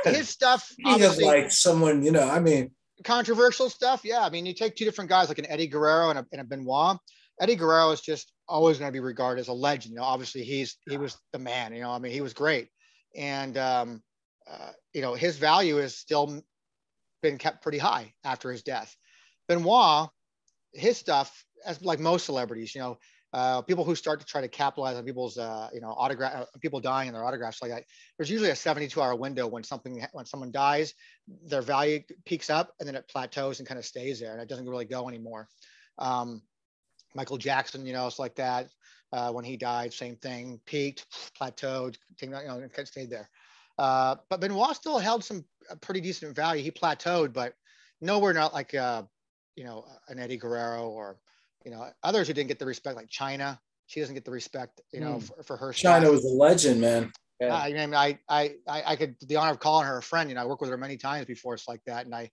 his stuff. Obviously, like someone, I mean, controversial stuff. Yeah, I mean, you take 2 different guys like an Eddie Guerrero and a Benoit. Eddie Guerrero is just always going to be regarded as a legend. Obviously he was the man. I mean, he was great, and his value has still been kept pretty high after his death. Benoit, his stuff, as like most celebrities, people who start to try to capitalize on people's autograph, people dying in their autographs like that. There's usually a 72-hour window when someone dies, their value peaks up and then it plateaus and kind of stays there, and it doesn't really go anymore. Michael Jackson, it's like that. When he died, same thing, peaked, plateaued, kind of stayed there. But Benoit still held some pretty decent value. He plateaued, but nowhere not like an Eddie Guerrero or others who didn't get the respect, like China. She doesn't get the respect, for her. China was a legend, man. Yeah. I could the honor of calling her a friend. I worked with her many times before. It's like that, and it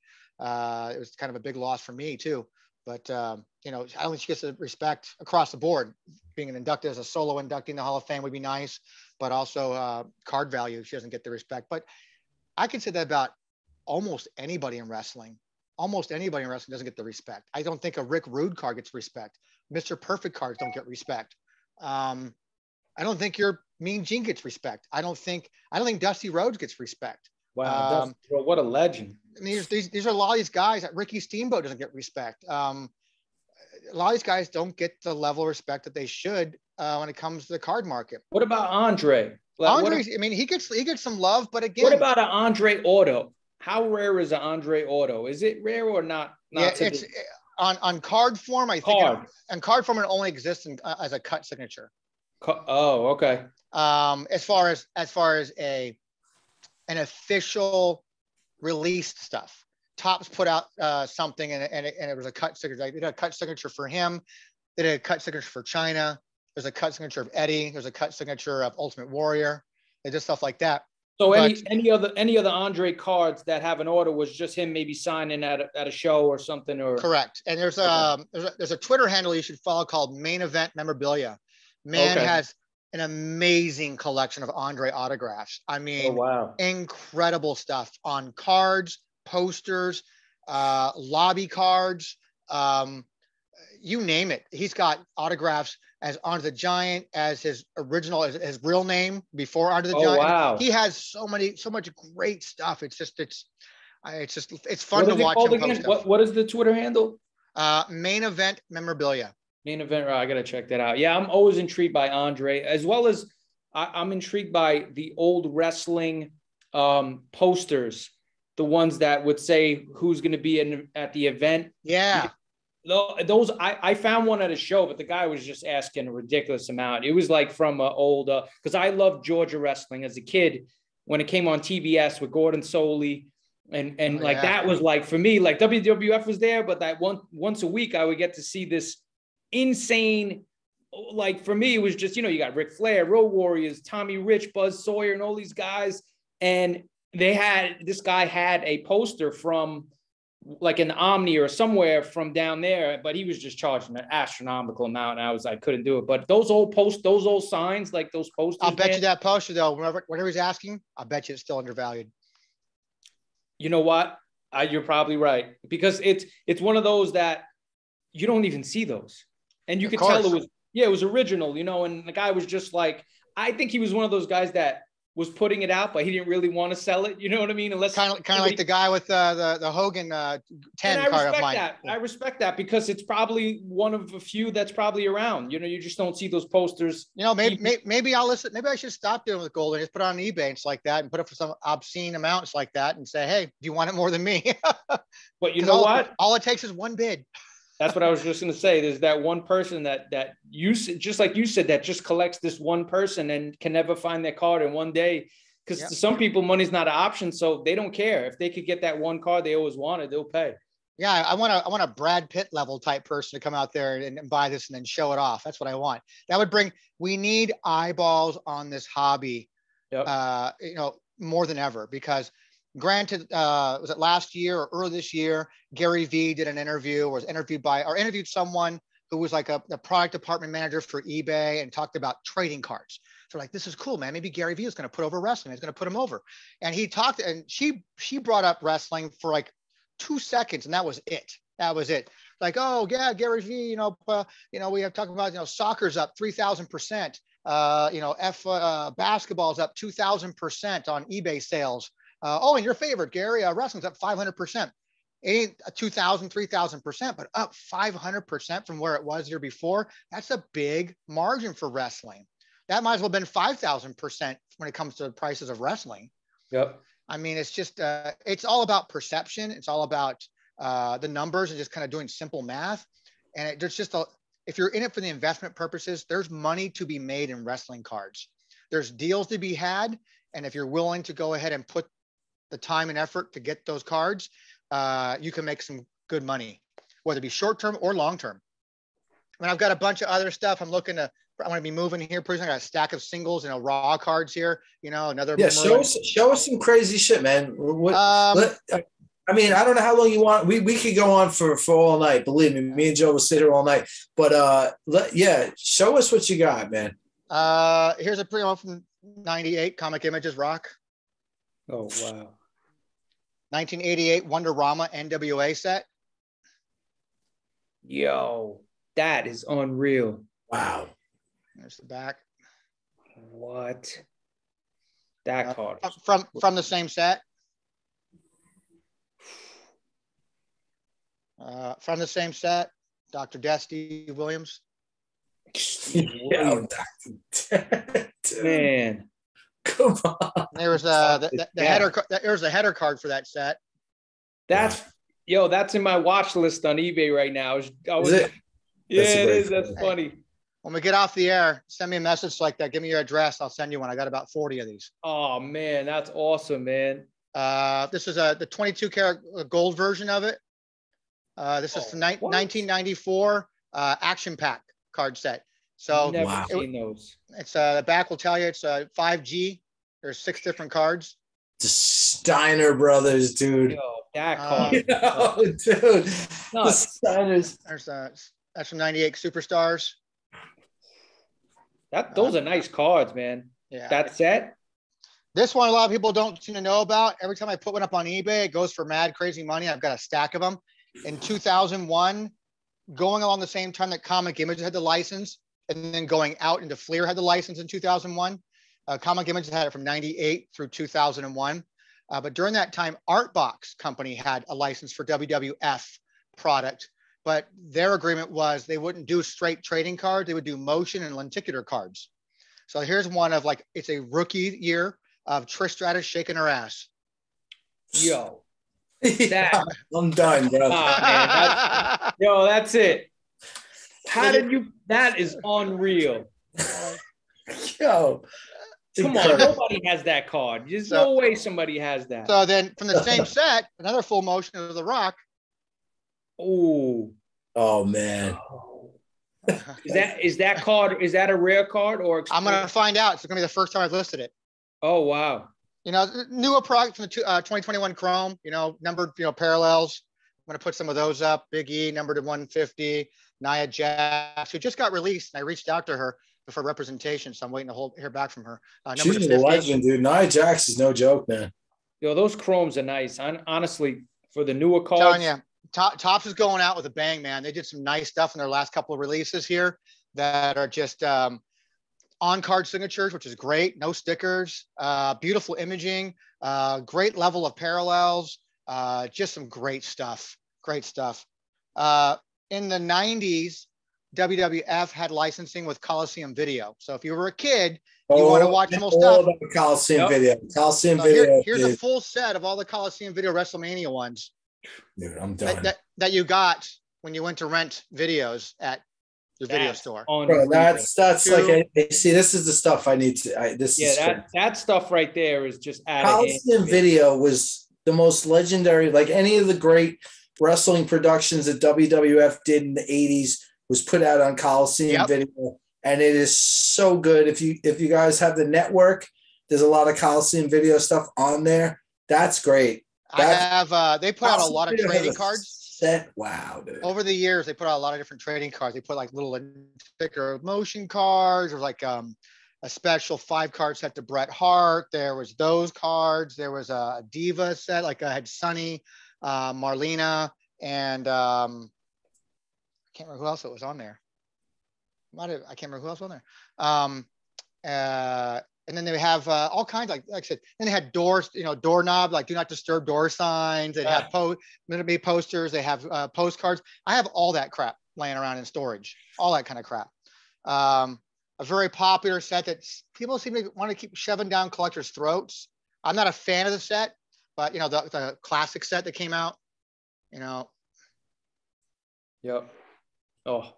was kind of a big loss for me too. But I don't think she gets the respect across the board. Being an inducted as a solo inductee in the Hall of Fame would be nice, but also card value, she doesn't get the respect. But I can say that about almost anybody in wrestling. Almost anybody in wrestling doesn't get the respect. I don't think a Rick Rude card gets respect. Mr. Perfect cards don't get respect. I don't think your Mean Gene gets respect. I don't think Dusty Rhodes gets respect. Wow, what a legend. I mean, these are a lot of these guys that Ricky Steamboat doesn't get respect. A lot of these guys don't get the level of respect that they should when it comes to the card market. What about Andre? I mean, he gets some love, but again, what about an Andre Auto? How rare is an Andre Auto? Is it rare or not? Yeah, it's on card form. I think on card form it only exists as a cut signature. Oh, okay. As far as an official released stuff. Topps put out something and it was a cut signature. They did a cut signature for him. They did a cut signature for China. There's a cut signature of Eddie. There's a cut signature of Ultimate Warrior. They did stuff like that. So any other Andre cards that have an order was just him maybe signing at a show or something, or correct. And there's a Twitter handle you should follow called Main Event Memorabilia. Has an amazing collection of Andre autographs. I mean, incredible stuff on cards, posters, lobby cards. you name it. He's got autographs as Andre the Giant, as his original, as his real name before Andre the Giant. Wow. I mean, he has so much great stuff. It's fun to watch him post stuff. What is the Twitter handle? Main Event Memorabilia. Main Event. I got to check that out. Yeah, I'm always intrigued by Andre, as well as I'm intrigued by the old wrestling posters, the ones that would say who's going to be at the event. Yeah. Those I found one at a show, but the guy was just asking a ridiculous amount. It was like from old, because I loved Georgia wrestling as a kid when it came on TBS with Gordon Soley. And that was like, for me, like WWF was there, but that once a week I would get to see this insane, like for me, it was just, you got Ric Flair, Road Warriors, Tommy Rich, Buzz Sawyer, and all these guys. And this guy had a poster from like an Omni or somewhere from down there, but he was just charging an astronomical amount. And I couldn't do it. But those old signs, like those posters. I'll bet you that poster though, whenever he's asking, I'll bet you it's still undervalued. You know what? You're probably right, because it's one of those that you don't even see those. And you could tell it was original, and the guy was just like, I think he was one of those guys that was putting it out, but he didn't really want to sell it. You know what I mean? Unless kind of like the guy with the Hogan 10 card of mine. I respect that, because it's probably one of a few that's probably around. You just don't see those posters. Maybe I'll listen. Maybe I should stop doing with gold and just put it on eBay and it's like that, and put it for some obscene amounts like that, and say, hey, do you want it more than me? But you know what? All it takes is one bid. That's what I was just going to say. There's that one person that you, just like you said, that just collects this one person and can never find their card in one day. Because to some people, money's not an option, so they don't care. If they could get that one card they always wanted, they'll pay. Yeah, I want a Brad Pitt level type person to come out there and buy this and then show it off. That's what I want. We need eyeballs on this hobby, more than ever, because granted, was it last year or early this year, Gary Vee did an interview, interviewed someone who was like the product department manager for eBay, and talked about trading cards. So like, this is cool, man. Maybe Gary Vee is going to put over wrestling. He's going to put him over. And she brought up wrestling for like 2 seconds, and that was it. Like, oh yeah, Gary Vee, we have talking about, soccer's up 3,000%. Basketball's up 2,000% on eBay sales. And your favorite, Gary, wrestling's up 500%. It ain't 2,000, 3,000%, but up 500% from where it was the year before. That's a big margin for wrestling. That might as well have been 5,000% when it comes to the prices of wrestling. Yep. I mean, it's just, it's all about perception. It's all about the numbers and just kind of doing simple math. And there's just if you're in it for the investment purposes, there's money to be made in wrestling cards. There's deals to be had. And if you're willing to go ahead and put the time and effort to get those cards, you can make some good money, whether it be short-term or long-term. I mean, I've got a bunch of other stuff. I'm going to be moving here pretty soon. I got a stack of singles, raw cards here, another. Yeah. Show us some crazy shit, man. I mean, I don't know how long you want. We could go on for all night. Believe me and Joe will sit here all night, but show us what you got, man. Here's a pre-owned from 98 Comic Images Rock. Oh, wow. 1988 Wonderama NWA set. Yo, that is unreal. Wow. There's the back. What? That card. From the same set. From the same set, Dr. Death, Steve Williams. Yeah, man. Come on. There was the header. There's a header card for that set. That's in my watch list on eBay right now. Is it? Yeah, it is. That's funny. When we get off the air, send me a message like that. Give me your address. I'll send you one. I got about 40 of these. Oh man, that's awesome, man. This is the 22 karat gold version of it. This is the 1994 action pack card set. So never seen those. It's the back will tell you it's 5G. There's 6 different cards. The Steiner brothers, dude. Yo, that card. Dude. The Steiners. That's from 98 Superstars. Those are nice cards, man. Yeah. That set. This one, a lot of people don't seem to know about. Every time I put one up on eBay, it goes for mad crazy money. I've got a stack of them. In 2001, going along the same time that Comic Image had the license, and then going out into Fleer had the license in 2001. Comic Image had it from 98 through 2001. But during that time, Artbox Company had a license for WWF product, but their agreement was they wouldn't do straight trading cards. They would do motion and lenticular cards. So here's one of like, it's a rookie year of Trish Stratus shaking her ass. Yo. Yeah, I'm done, bro. That's it. How did you? That is unreal. Yo, come on, nobody has that card. There's no way somebody has that. So then, from the same set, another full motion of The Rock. Oh man. Is that card? Is that a rare card or? I'm gonna find out. It's gonna be the first time I've listed it. Oh wow. You know, newer product from the 2021 Chrome. You know, numbered parallels. I'm gonna put some of those up. Big E numbered to 150. Nia Jax, who just got released, and I reached out to her for representation, so I'm waiting to hear back from her. She's a legend, dude. Nia Jax is no joke, man. Yo, those chromes are nice. Honestly, for the newer cards. Telling you, Topps is going out with a bang, man. They did some nice stuff in their last couple of releases here that are just on-card signatures, which is great. No stickers, beautiful imaging, great level of parallels, just some great stuff. Great stuff. In the 90s, WWF had licensing with Coliseum Video. So if you were a kid, you want to watch some old stuff. Coliseum Video. Coliseum Video. Here's a full set of all the Coliseum Video WrestleMania ones. Dude, I'm done. That you got when you went to rent videos at your video store. Bro, that's like, see, this is the stuff I need to. That stuff right there is just Coliseum Video was the most legendary. Like any of the great wrestling productions that WWF did in the 80s was put out on Coliseum Video, and it is so good. If you guys have the network, there's a lot of Coliseum Video stuff on there. That's great. I have. They put out a lot of trading cards. Wow, dude. Over the years, they put out a lot of different trading cards. They put like little sticker motion cards, or like a special 5-card set to Bret Hart. There was those cards. There was a Diva set, like I had Sunny, Marlena, and I can't remember who else it was on there. I can't remember who else was on there. And then they have all kinds, like I said, then they had doors, doorknob, like do not disturb door signs. They have minute posters. They have postcards. I have all that crap laying around in storage, all that kind of crap. A very popular set that people seem to want to keep shoving down collectors' throats. I'm not a fan of the set, but the classic set that came out, Yep. Oh,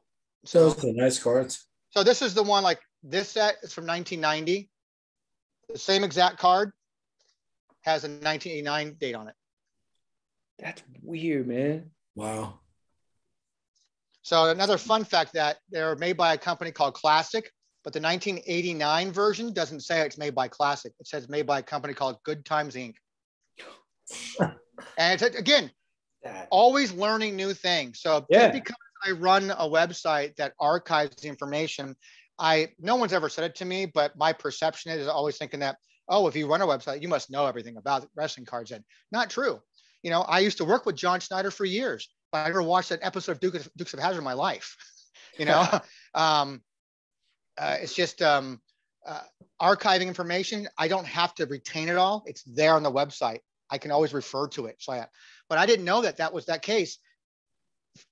so those are nice cards. So this is the one, like this set is from 1990. The same exact card has a 1989 date on it. That's weird, man. Wow. So another fun fact that they're made by a company called Classic, but the 1989 version doesn't say it's made by Classic. It says made by a company called Good Times Inc. And it's, again, always learning new things. So just because I run a website that archives the information, no one's ever said it to me, but my perception is always thinking that, if you run a website, you must know everything about wrestling cards. And not true. I used to work with John Schneider for years, but I never watched that episode of Dukes of Hazzard in my life. It's just archiving information. I don't have to retain it all. It's there on the website. I can always refer to it. But I didn't know that was that case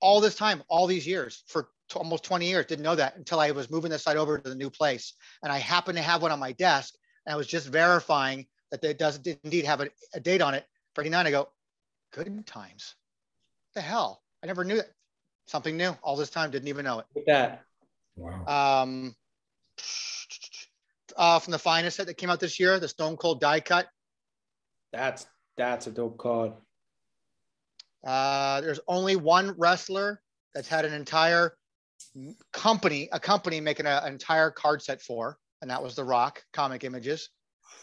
all this time, all these years, for almost 20 years. Didn't know that until I was moving the site over to the new place. And I happened to have one on my desk, and I was just verifying that it did indeed have a date on it. 39, I go, Good Times. What the hell? I never knew that. Something new all this time. Didn't even know it. With that. Wow. From the Finest set that came out this year, the Stone Cold die cut. That's a dope card. There's only one wrestler that's had an entire company making an entire card set for, and that was The Rock, Comic Images.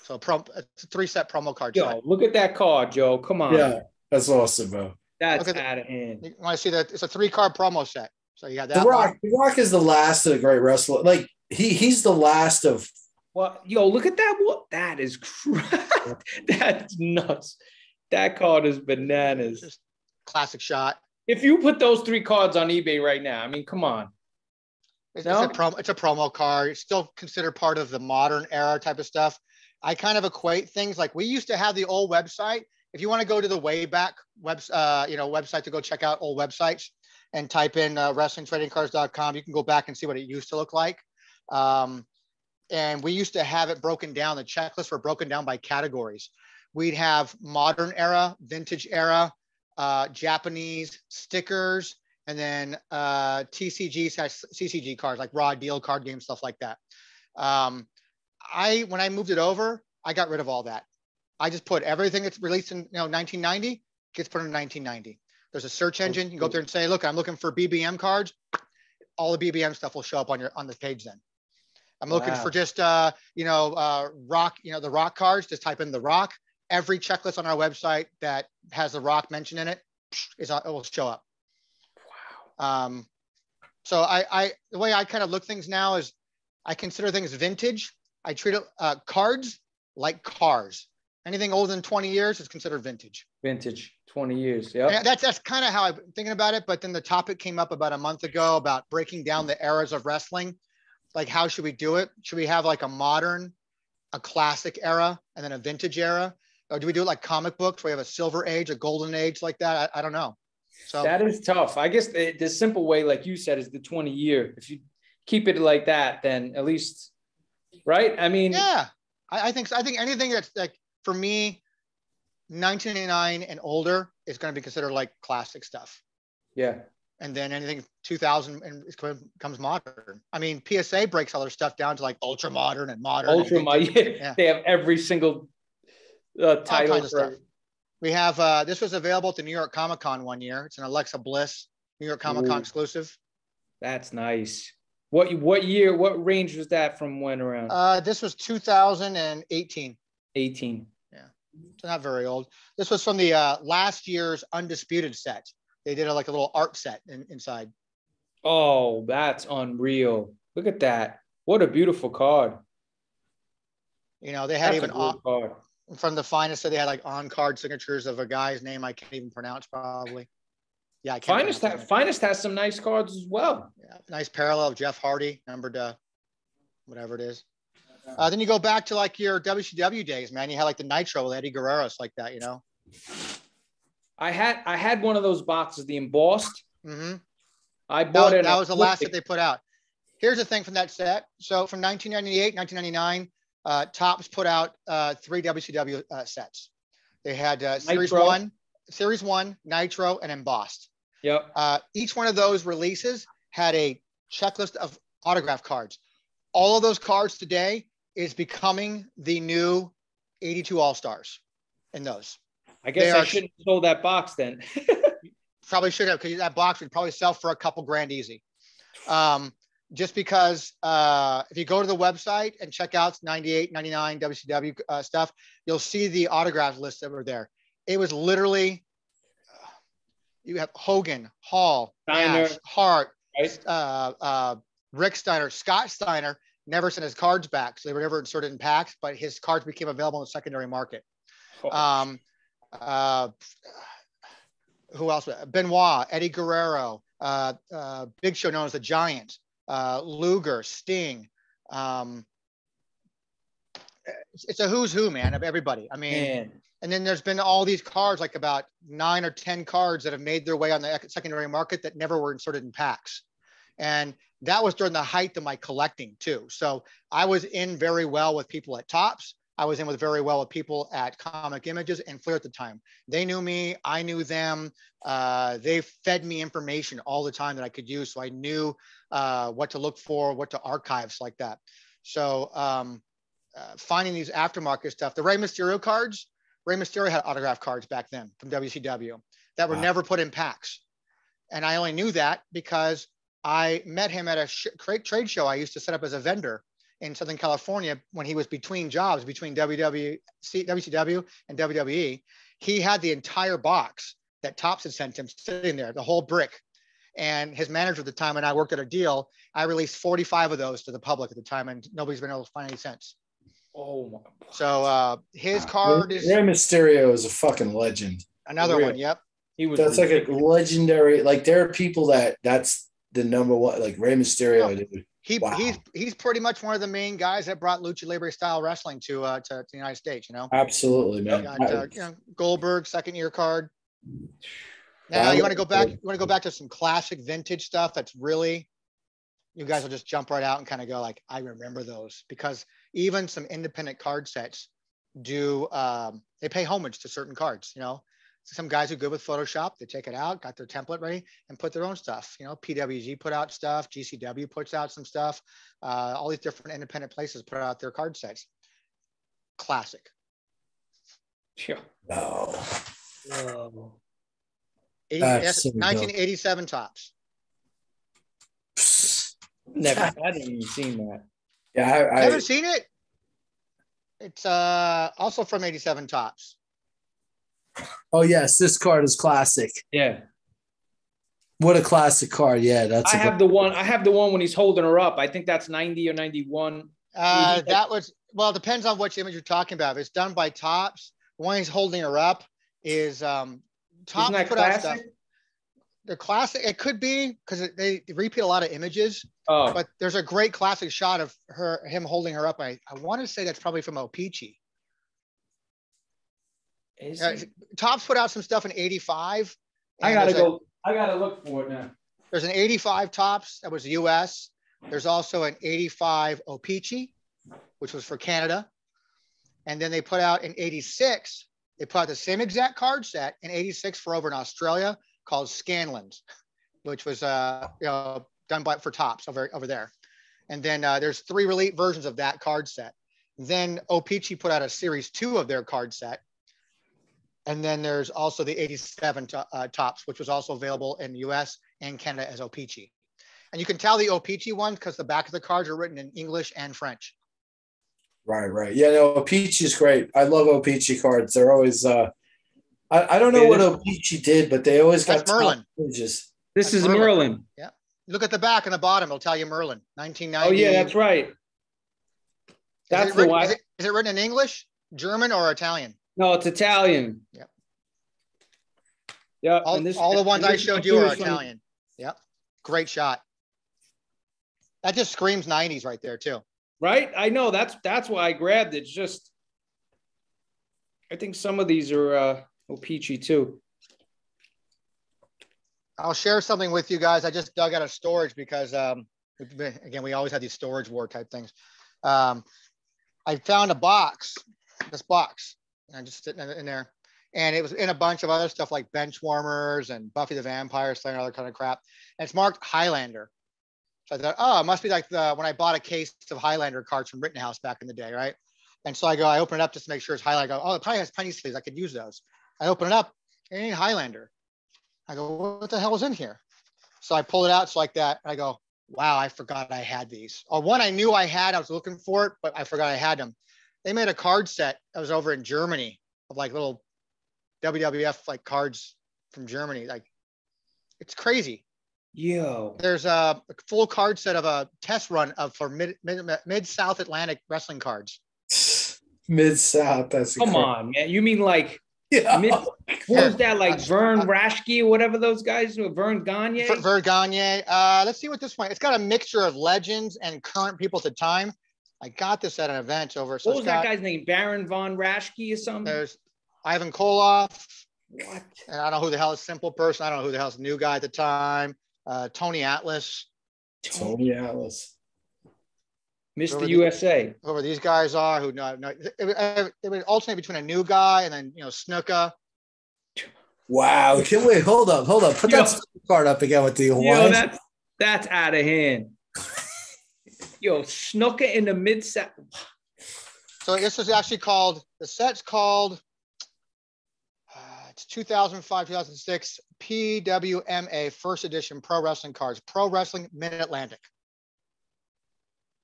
So it's a 3-set promo card set. Look at that card, Joe. Come on. Yeah, that's awesome, bro. That's out of hand. You want to see that? It's a 3-card promo set. So you got that. The Rock is the last of the great wrestler. Like he's the last of. Well, look at that. What? That is crap. That's nuts. That card is bananas. Just classic shot. if you put those 3 cards on eBay right now, I mean, come on. It's a promo card. It's still considered part of the modern era type of stuff. I kind of equate things like we used to have the old website. If you want to go to the Wayback website to go check out old websites and type in wrestlingtradingcards.com, you can go back and see what it used to look like. And we used to have it broken down. The checklists were broken down by categories. We'd have modern era, vintage era, Japanese stickers, and then TCG/CCG cards like raw deal card games, stuff like that. When I moved it over, I got rid of all that. I just put everything that's released in 1990 gets put in 1990. There's a search engine. You can go up there and say, look, I'm looking for BBM cards. All the BBM stuff will show up on the page then. I'm looking for just rock, the rock cards. Just type in the rock. Every checklist on our website that has the rock mentioned in it it will show up. Wow. So the way I kind of look things now is I consider things vintage. I treat cards like cars. Anything older than 20 years is considered vintage. Vintage, 20 years. Yeah. That's kind of how I'm thinking about it. But then the topic came up about a month ago about breaking down the eras of wrestling. Like, how should we do it? Should we have like a modern, a classic era, and then a vintage era? Or do we do it like comic books where we have a silver age, a golden age like that? I don't know. So that is tough. I guess the simple way, like you said, is the 20 year. If you keep it like that, then at least, right? I mean, yeah, I think so. I think anything that's like, for me, 1999 and older is going to be considered like classic stuff. Yeah. And then anything 2000 and becomes modern. I mean, PSA breaks all their stuff down to like ultra modern and modern. Ultra modern. Yeah. They have every single title for stuff. We have this was available at the New York Comic Con one year. It's an Alexa Bliss New York Comic Con exclusive. That's nice. What year? What range was that from? When around? This was 2018. 18. Yeah, so not very old. This was from the last year's Undisputed set. They did like a little art set inside. Oh, that's unreal! Look at that. What a beautiful card. They had from the finest, so they had like on-card signatures of a guy's name I can't even pronounce probably. Yeah, I can't. Finest has some nice cards as well. Yeah, nice parallel of Jeff Hardy, numbered whatever it is. Then you go back to like your WCW days, man. You had like the Nitro with Eddie Guerrero, like that, I had one of those boxes, the embossed. Mm-hmm. I bought it. That was the last that they put out. Here's the thing from that set. So from 1998, 1999, Topps put out 3 WCW sets. They had Series 1, Nitro, and embossed. Yep. Each one of those releases had a checklist of autograph cards. All of those cards today is becoming the new 82 All-Stars in those. I guess I shouldn't have sold that box then. Probably should have, because that box would probably sell for a couple grand easy. Just because if you go to the website and check out 98, 99 WCW stuff, you'll see the autograph lists that were there. It was literally, you have Hogan, Hall, Steiner, Nash, Hart, right? Rick Steiner, Scott Steiner never sent his cards back. So they were never inserted in packs, but his cards became available in the secondary market. Who else? Benoit, Eddie Guerrero, Big Show known as the Giant, Luger, Sting. It's a who's who, man, of everybody. I mean, and then there's been all these cards, like about 9 or 10 cards that have made their way on the secondary market that never were inserted in packs. And that was during the height of my collecting too. So I was in very well with people at Topps. I was in with very well with people at Comic Images and Fleer at the time. They knew me, I knew them. They fed me information all the time that I could use. So I knew what to look for, what to archive, like that. So finding these aftermarket stuff, the Rey Mysterio cards, Rey Mysterio had autograph cards back then from WCW that were never put in packs. And I only knew that because I met him at a trade show I used to set up as a vendor in Southern California when he was between jobs, between WCW and WWE. He had the entire box that Topps had sent him sitting there, the whole brick. And his manager at the time and I worked at a deal. I released 45 of those to the public at the time, and nobody's been able to find any cents. Oh my God. So his card is Rey Mysterio is a fucking legend. Another one. Yep. He was That's like a ridiculous. legendary. Like there are people that's the number one. Like Rey Mysterio, dude. Wow. He's pretty much one of the main guys that brought lucha libre style wrestling to the United States. You know, Absolutely, man. Got, Goldberg, second year card. Now you want to go back. You want to go back to some classic vintage stuff. That's really, you guys will just jump right out and kind of go like, I remember those, because even some independent card sets do. They pay homage to certain cards. You know, some guys are good with Photoshop. They take it out, got their template ready, and put their own stuff. You know, PWG put out stuff. GCW puts out some stuff. All these different independent places put out their card sets. Classic. Sure. Wow. Whoa. 1987 tops. Never. I haven't even seen that. Yeah, I haven't seen it. It's also from 87 tops. Oh yes, this card is classic. Yeah. What a classic card. Yeah, that's. I have the one when he's holding her up. I think that's 90 or 91. That was, well, it depends on which image you're talking about. If it's done by Tops, the one he's holding her up is Tops put classic? out stuff. The classic, it could be because they repeat a lot of images. Oh. But there's a great classic shot of him holding her up. I want to say that's probably from O-Pee-Chee. Tops put out some stuff in 85. I gotta look for it now. There's an 85 Tops that was US. There's also an 85 O-Pee-Chee, which was for Canada. And then they put out in 86, they put out the same exact card set in 86 for over in Australia called Scanlan's, which was done for Tops over there. And then there's 3 relate versions of that card set. Then O-Pee-Chee put out a series 2 of their card set. And then there's also the 87 Tops, which was also available in the US and Canada as O-Pee-Chee. And you can tell the O-Pee-Chee one because the back of the cards are written in English and French. Right. Yeah, no, O-Pee-Chee is great. I love O-Pee-Chee cards. They're always I don't know what O-Pee-Chee did, but they always got Merlin. Images. This is Merlin. Yeah. Look at the back and the bottom. It'll tell you Merlin, 1990. Oh, yeah, that's right. That's the one. Is it written in English, German, or Italian? No, it's Italian. Yep. Yeah. All the ones I showed you are Italian. Yep. Great shot. That just screams 90s right there, too. Right? I know. That's why I grabbed it. It's just, I think some of these are O-Pee-Chee, too. I'll share something with you guys. I just dug out of storage because, again, we always have these storage war type things. I found a box, this box, and I'm just sitting in there. And it was in a bunch of other stuff like bench warmers and Buffy the Vampire Slayer and other kind of crap. And it's marked Highlander. So I thought, oh, it must be like when I bought a case of Highlander cards from Rittenhouse back in the day, right? And so I open it up just to make sure it's Highlander. I go, oh, it probably has penny sleeves. I could use those. I open it up, it ain't Highlander. I go, what the hell is in here? So I pull it out, it's like that. And I go, wow, I forgot I had these. Or one I knew I had, I was looking for it, but I forgot I had them. They made a card set that was over in Germany of like little WWF like cards from Germany. Like, it's crazy. Yo. There's a full card set of a test run for mid-South Atlantic wrestling cards. Mid-South, that's come on, man. You mean like what was that, like Vern Raschke or whatever those guys were? Vern Gagne? Vern Gagne. Let's see what this one. It's got a mixture of legends and current people at the time. I got this at an event over. So what was that guy's name? Baron von Raschke or something? There's Ivan Koloff. What? And I don't know who the hell is Simple Person. I don't know who the hell is the new guy at the time. Tony Atlas. Tony Atlas. Mr. USA. Whoever these guys are, who no, it would alternate between a new guy and then Snuka. Wow! Wait, hold up. Put that card up again with the Hawaiian. That's out of hand. Snuka in the mid-set. So this is actually called, the set's called, it's 2005, 2006 PWMA First Edition Pro Wrestling Cards, Pro Wrestling Mid-Atlantic.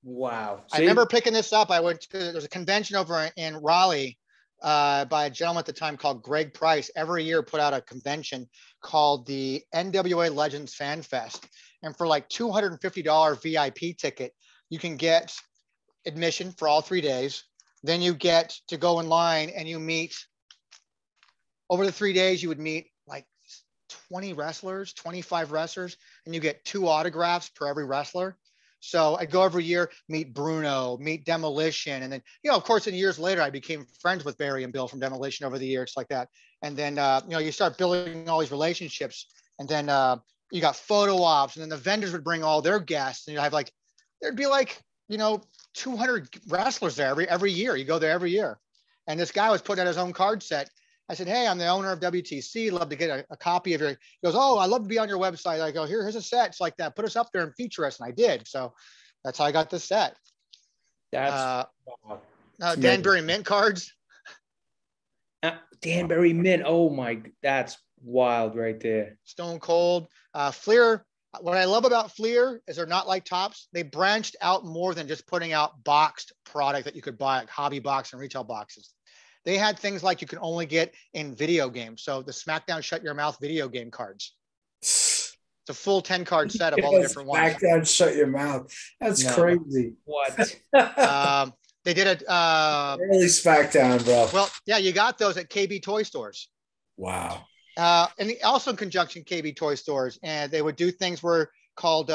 Wow. I remember picking this up. There's a convention over in Raleigh by a gentleman at the time called Greg Price. Every year put out a convention called the NWA Legends Fan Fest. And for like $250 VIP ticket, you can get admission for all 3 days. Then you get to go in line and you meet, over the 3 days, you would meet like 20 wrestlers, 25 wrestlers, and you get 2 autographs per every wrestler. So I'd go every year, meet Bruno, meet Demolition. And then, of course, in years later, I became friends with Barry and Bill from Demolition over the years like that. And then, you start building all these relationships. And then you got photo ops. And then the vendors would bring all their guests. And you have there'd be 200 wrestlers there every year. You go there every year. And this guy was putting out his own card set. I said, hey, I'm the owner of WTC. Love to get a copy of your. He goes, oh, I love to be on your website. I go, here's a set. It's like that. Put us up there and feature us. And I did. So that's how I got this set. That's Danbury Mint cards. Danbury Mint. Oh my, that's wild right there. Stone Cold. Fleer. What I love about Fleer is they're not like Topps. They branched out more than just putting out boxed product that you could buy, like hobby box and retail boxes. They had things like you can only get in video games. So the SmackDown Shut Your Mouth video game cards. It's a full 10 card set of all the different ones. SmackDown Shut Your Mouth. That's crazy. What? They did a early SmackDown, bro. Well, yeah, you got those at KB Toy Stores. Wow. And also in conjunction KB Toy Stores, and they would do things called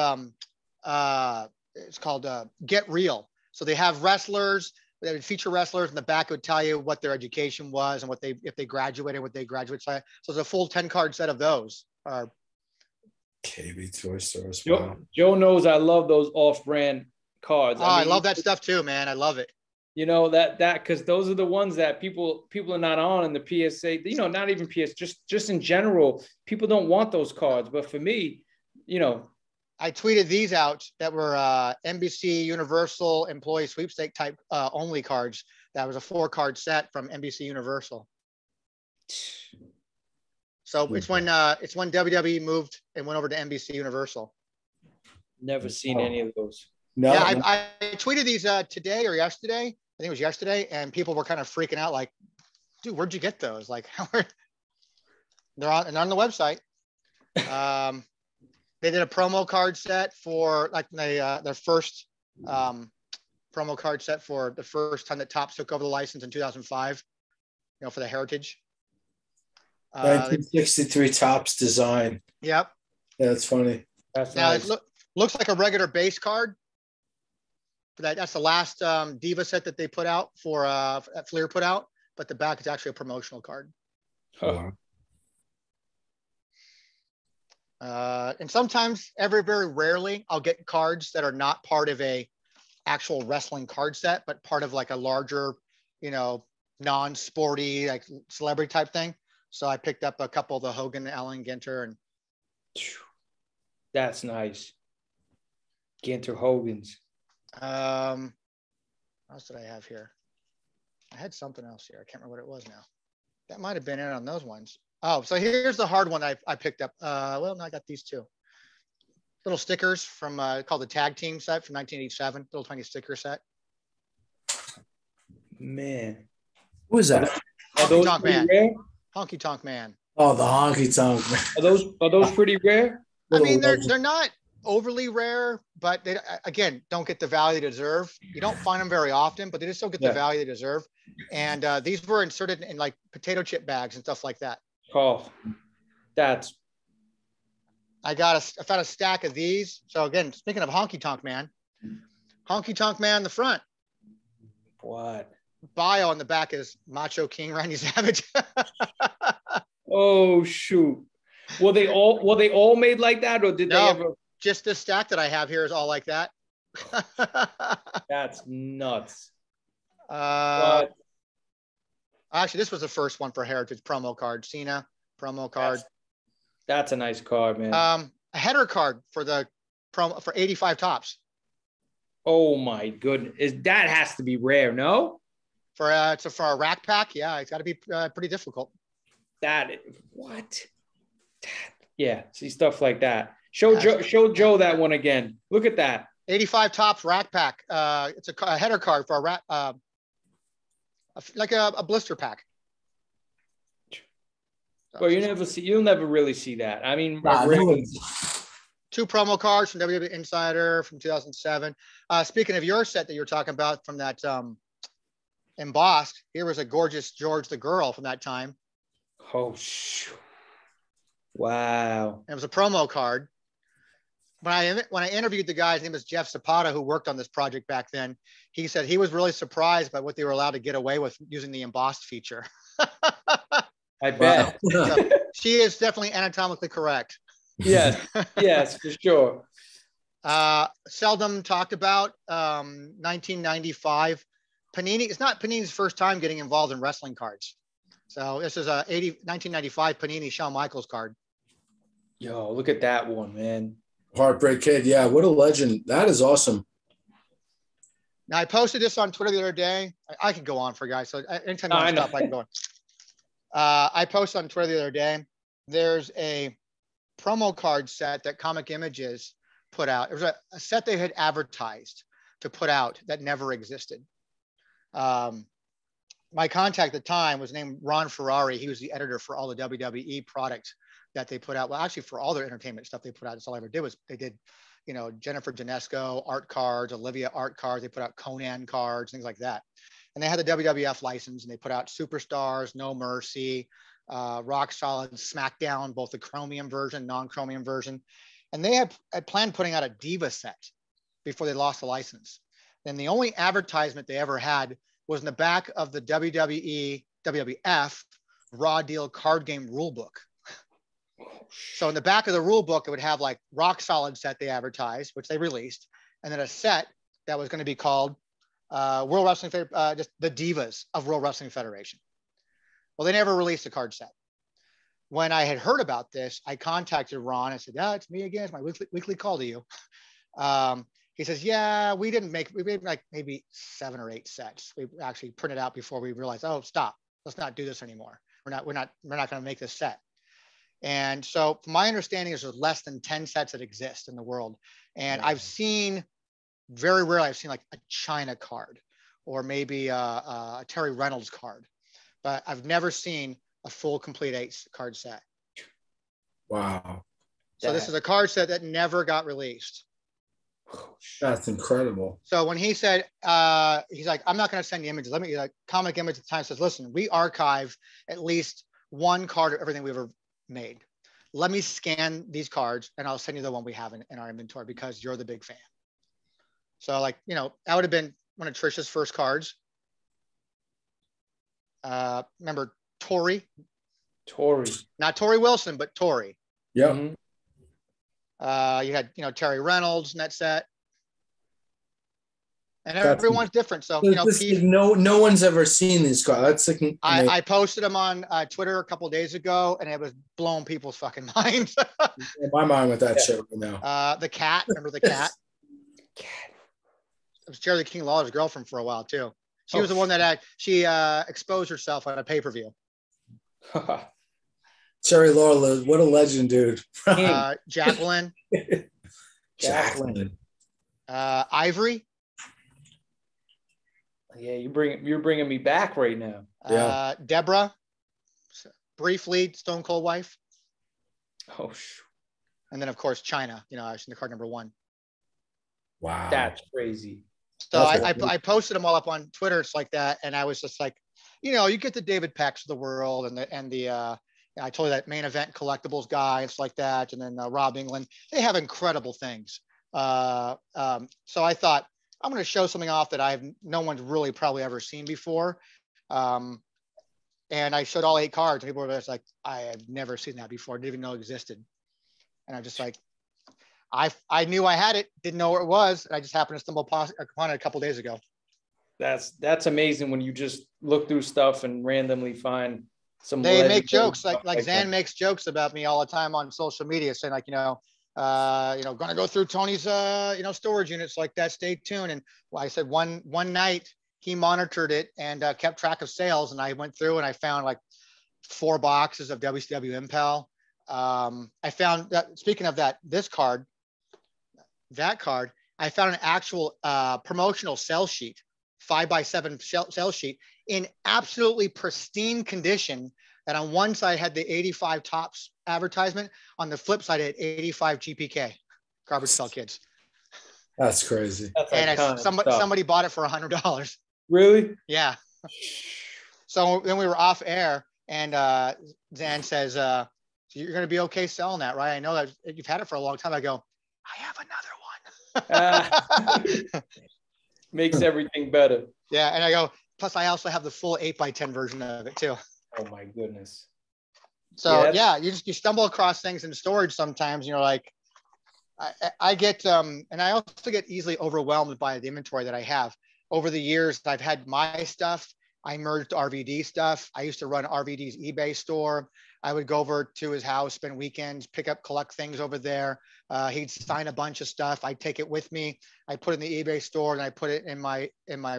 Get Real. So they have wrestlers. They would feature wrestlers, and the back would tell you what their education was and if they graduated, what they graduated. So it's a full 10 card set of those. KB Toy Stores. Wow. Joe knows I love those off-brand cards. I love that stuff too, man. I love it. That because those are the ones that people are not on in the PSA. Not even PS, just in general, people don't want those cards. But for me, I tweeted these out that were NBC Universal employee sweepstake type only cards. That was a 4-card set from NBC Universal. So it's when WWE moved and went over to NBC Universal. Never seen any of those. No. Yeah, I tweeted these today or yesterday. I think it was yesterday, and people were kind of freaking out, like, "Dude, where'd you get those? Like, they're on the website." They did a promo card set for their first promo card set for the first time that Topps took over the license in 2005. For the Heritage. 1963 Topps design. Yep. Yeah, that's funny. That's now nice. It looks like a regular base card. That's the last Diva set that they put out that Fleer put out, but the back is actually a promotional card. Huh. And sometimes, very rarely, I'll get cards that are not part of a actual wrestling card set, but part of like a larger, non-sporty, like celebrity type thing. So I picked up a couple of the Hogan, Allen, Ginter, and that's nice. Ginter, Hogan's. What else did I have here? I had something else here. I can't remember what it was now. That might have been it on those ones. Oh, so here's the hard one I picked up. Well, no, I got these two. Little stickers from called the Tag Team set from 1987. Little tiny sticker set. Man. Who is that? Honky Tonk Man. Rare? Honky Tonk Man. Oh, the Honky Tonk Man. Are those pretty rare? I mean, they're not overly rare, but they, again, don't get the value they deserve. You don't find them very often, but they just don't get the value they deserve. And these were inserted in like potato chip bags and stuff like that. Oh, that's. I found a stack of these. So again, speaking of Honky Tonk Man in the front. What? Bio on the back is Macho King Randy Savage. Oh shoot! Were they all made like that, or did they ever? Just this stack that I have here is all like that. That's nuts. Actually, this was the first one for Heritage promo card. Cena promo card. That's a nice card, man. A header card for the promo for 85 Topps. Oh my goodness, that has to be rare, no? For a rack pack, yeah, it's got to be pretty difficult. What? Yeah, see stuff like that. Show Joe that one again. Look at that. 85 Topps rack pack. It's a header card for a rack, like a blister pack. Well, you'll never really see that. I mean, two promo cards from WWE Insider from 2007. Speaking of your set that you were talking about from that embossed, here was a gorgeous George the Girl from that time. Oh, shoot. Wow. And it was a promo card. When I interviewed the guy, his name was Jeff Zapata, who worked on this project back then. He said he was really surprised by what they were allowed to get away with using the embossed feature. I bet. So she is definitely anatomically correct. Yes, yes, for sure. Seldom talked about 1995. Panini, it's not Panini's first time getting involved in wrestling cards. So this is a 1995 Panini Shawn Michaels card. Yo, look at that one, man. Heartbreak Kid. Yeah, what a legend. That is awesome. Now, I posted this on Twitter the other day. I could go on for guys. So anytime you want to stop, I can go on. I posted on Twitter the other day. There's a promo card set that Comic Images put out. It was a set they had advertised to put out that never existed. My contact at the time was named Ron Ferrari. He was the editor for all the WWE products that they put out. Well, actually, for all their entertainment stuff they put out, that's all I ever did was they did, you know, Jennifer Janesco art cards, Olivia art cards. They put out Conan cards, things like that. And they had the WWF license, and they put out Superstars, No Mercy, Rock Solid, SmackDown, both the chromium version, non-chromium version. And they had planned putting out a Diva set before they lost the license. And the only advertisement they ever had was in the back of the WWF Raw Deal card game rule book. So in the back of the rule book, it would have like Rock Solid set they advertised, which they released, and then a set that was going to be called World Wrestling, just the Divas of World Wrestling Federation. Well, they never released a card set. When I had heard about this, I contacted Ron. I said, "Yeah, it's me again. It's my weekly call to you." He says, "Yeah, we made like maybe 7 or 8 sets. We actually printed out before we realized, oh, stop, let's not do this anymore. We're not going to make this set." And so from my understanding, there's less than 10 sets that exist in the world. And I've seen, very rarely, I've seen like a China card or maybe a Terry Reynolds card, but I've never seen a full complete 8 card set. Wow. So this is a card set that never got released. That's incredible. So when he said, he's like, "I'm not going to send you images. Let me," like, Comic Image at the time says, "Listen, we archive at least one card of everything we've ever made. Let me scan these cards and I'll send you the one we have in our inventory because you're the big fan." So like, you know, that would have been one of Trisha's first cards. Remember Tori? Tori. Not Tori Wilson, but Tori. Yeah. Mm-hmm. You had, you know, Terry Reynolds in that set. And everyone's different. So, you know, no one's ever seen these cards. That's like, I posted them on Twitter a couple of days ago, and it was blowing people's fucking minds. my mind with that shit right now. The cat, remember the cat? It was Jerry the King Lawler's girlfriend for a while too. She was the one that she exposed herself on a pay-per-view. Jerry Lawler, what a legend, dude. Jacqueline. Jacqueline. Ivory. Yeah, you're bringing me back right now. Yeah. Deborah, briefly Stone Cold wife. Oh, and then of course China. You know, I was in the card number 1. Wow, that's crazy. So I posted them all up on Twitter. It's like that, and I was just like, you know, you get the David Pecks of the world, and the I told you that Main Event Collectibles guy, it's like that, and then Rob England. They have incredible things. So I thought, I'm going to show something off that no one's really probably ever seen before. And I showed all 8 cards, and people were just like, I have never seen that before. Didn't even know it existed. And I'm just like, I knew I had it, didn't know where it was. And I just happened to stumble upon it a couple of days ago. That's amazing when you just look through stuff and randomly find some. They make jokes like Zan makes jokes about me all the time on social media, saying like, going to go through Tony's, storage units like that. Stay tuned. And I said one night he monitored it and kept track of sales. And I went through and I found like 4 boxes of WCW Impel. I found that, speaking of that card, I found an actual promotional sell sheet, 5x7 sell sheet in absolutely pristine condition. That on one side had the 85 Tops advertisement, on the flip side it had 85 GPK, Garbage Pail Kids. That's crazy. And somebody bought it for $100. Really? Yeah. So then we were off air, and Zan says, So you're going to be okay selling that, right? I know that you've had it for a long time. I go, I have another one. Makes everything better. Yeah. And I go, plus I also have the full 8x10 version of it too. Oh my goodness. So yeah, you stumble across things in storage sometimes, and you're like, I get, and I also get easily overwhelmed by the inventory that I have. Over the years, I've had my stuff. I merged RVD stuff. I used to run RVD's eBay store. I would go over to his house, spend weekends, collect things over there. He'd sign a bunch of stuff. I'd take it with me. I put it in the eBay store, and I put it in my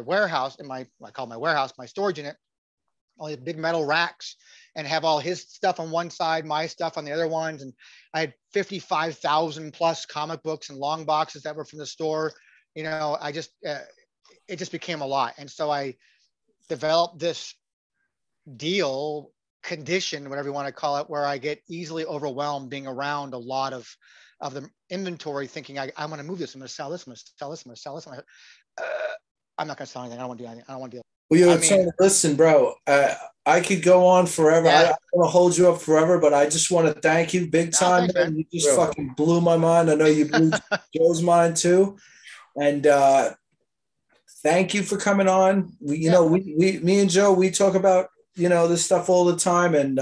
warehouse, I call my warehouse, my storage unit. All these big metal racks, and have all his stuff on one side, my stuff on the other ones. And I had 55,000 plus comic books and long boxes that were from the store. You know, I just, it just became a lot. And so I developed this condition, whatever you want to call it, where I get easily overwhelmed being around a lot of the inventory, thinking I want to move this. I'm going to sell this. I'm going to sell this. I'm going to sell this. I'm not going to sell anything. I don't want to do anything. I don't want to deal. Well, listen, bro, I could go on forever. Yeah. I don't want to hold you up forever, but I just want to thank you big time. Thanks, you just fucking blew my mind. I know you blew Joe's mind too. And thank you for coming on. Me and Joe, we talk about, this stuff all the time. And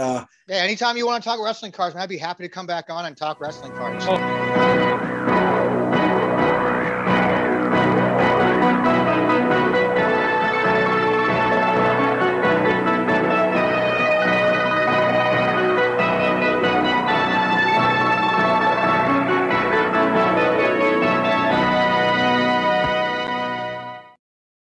anytime you want to talk wrestling cards, I'd be happy to come back on and talk wrestling cards.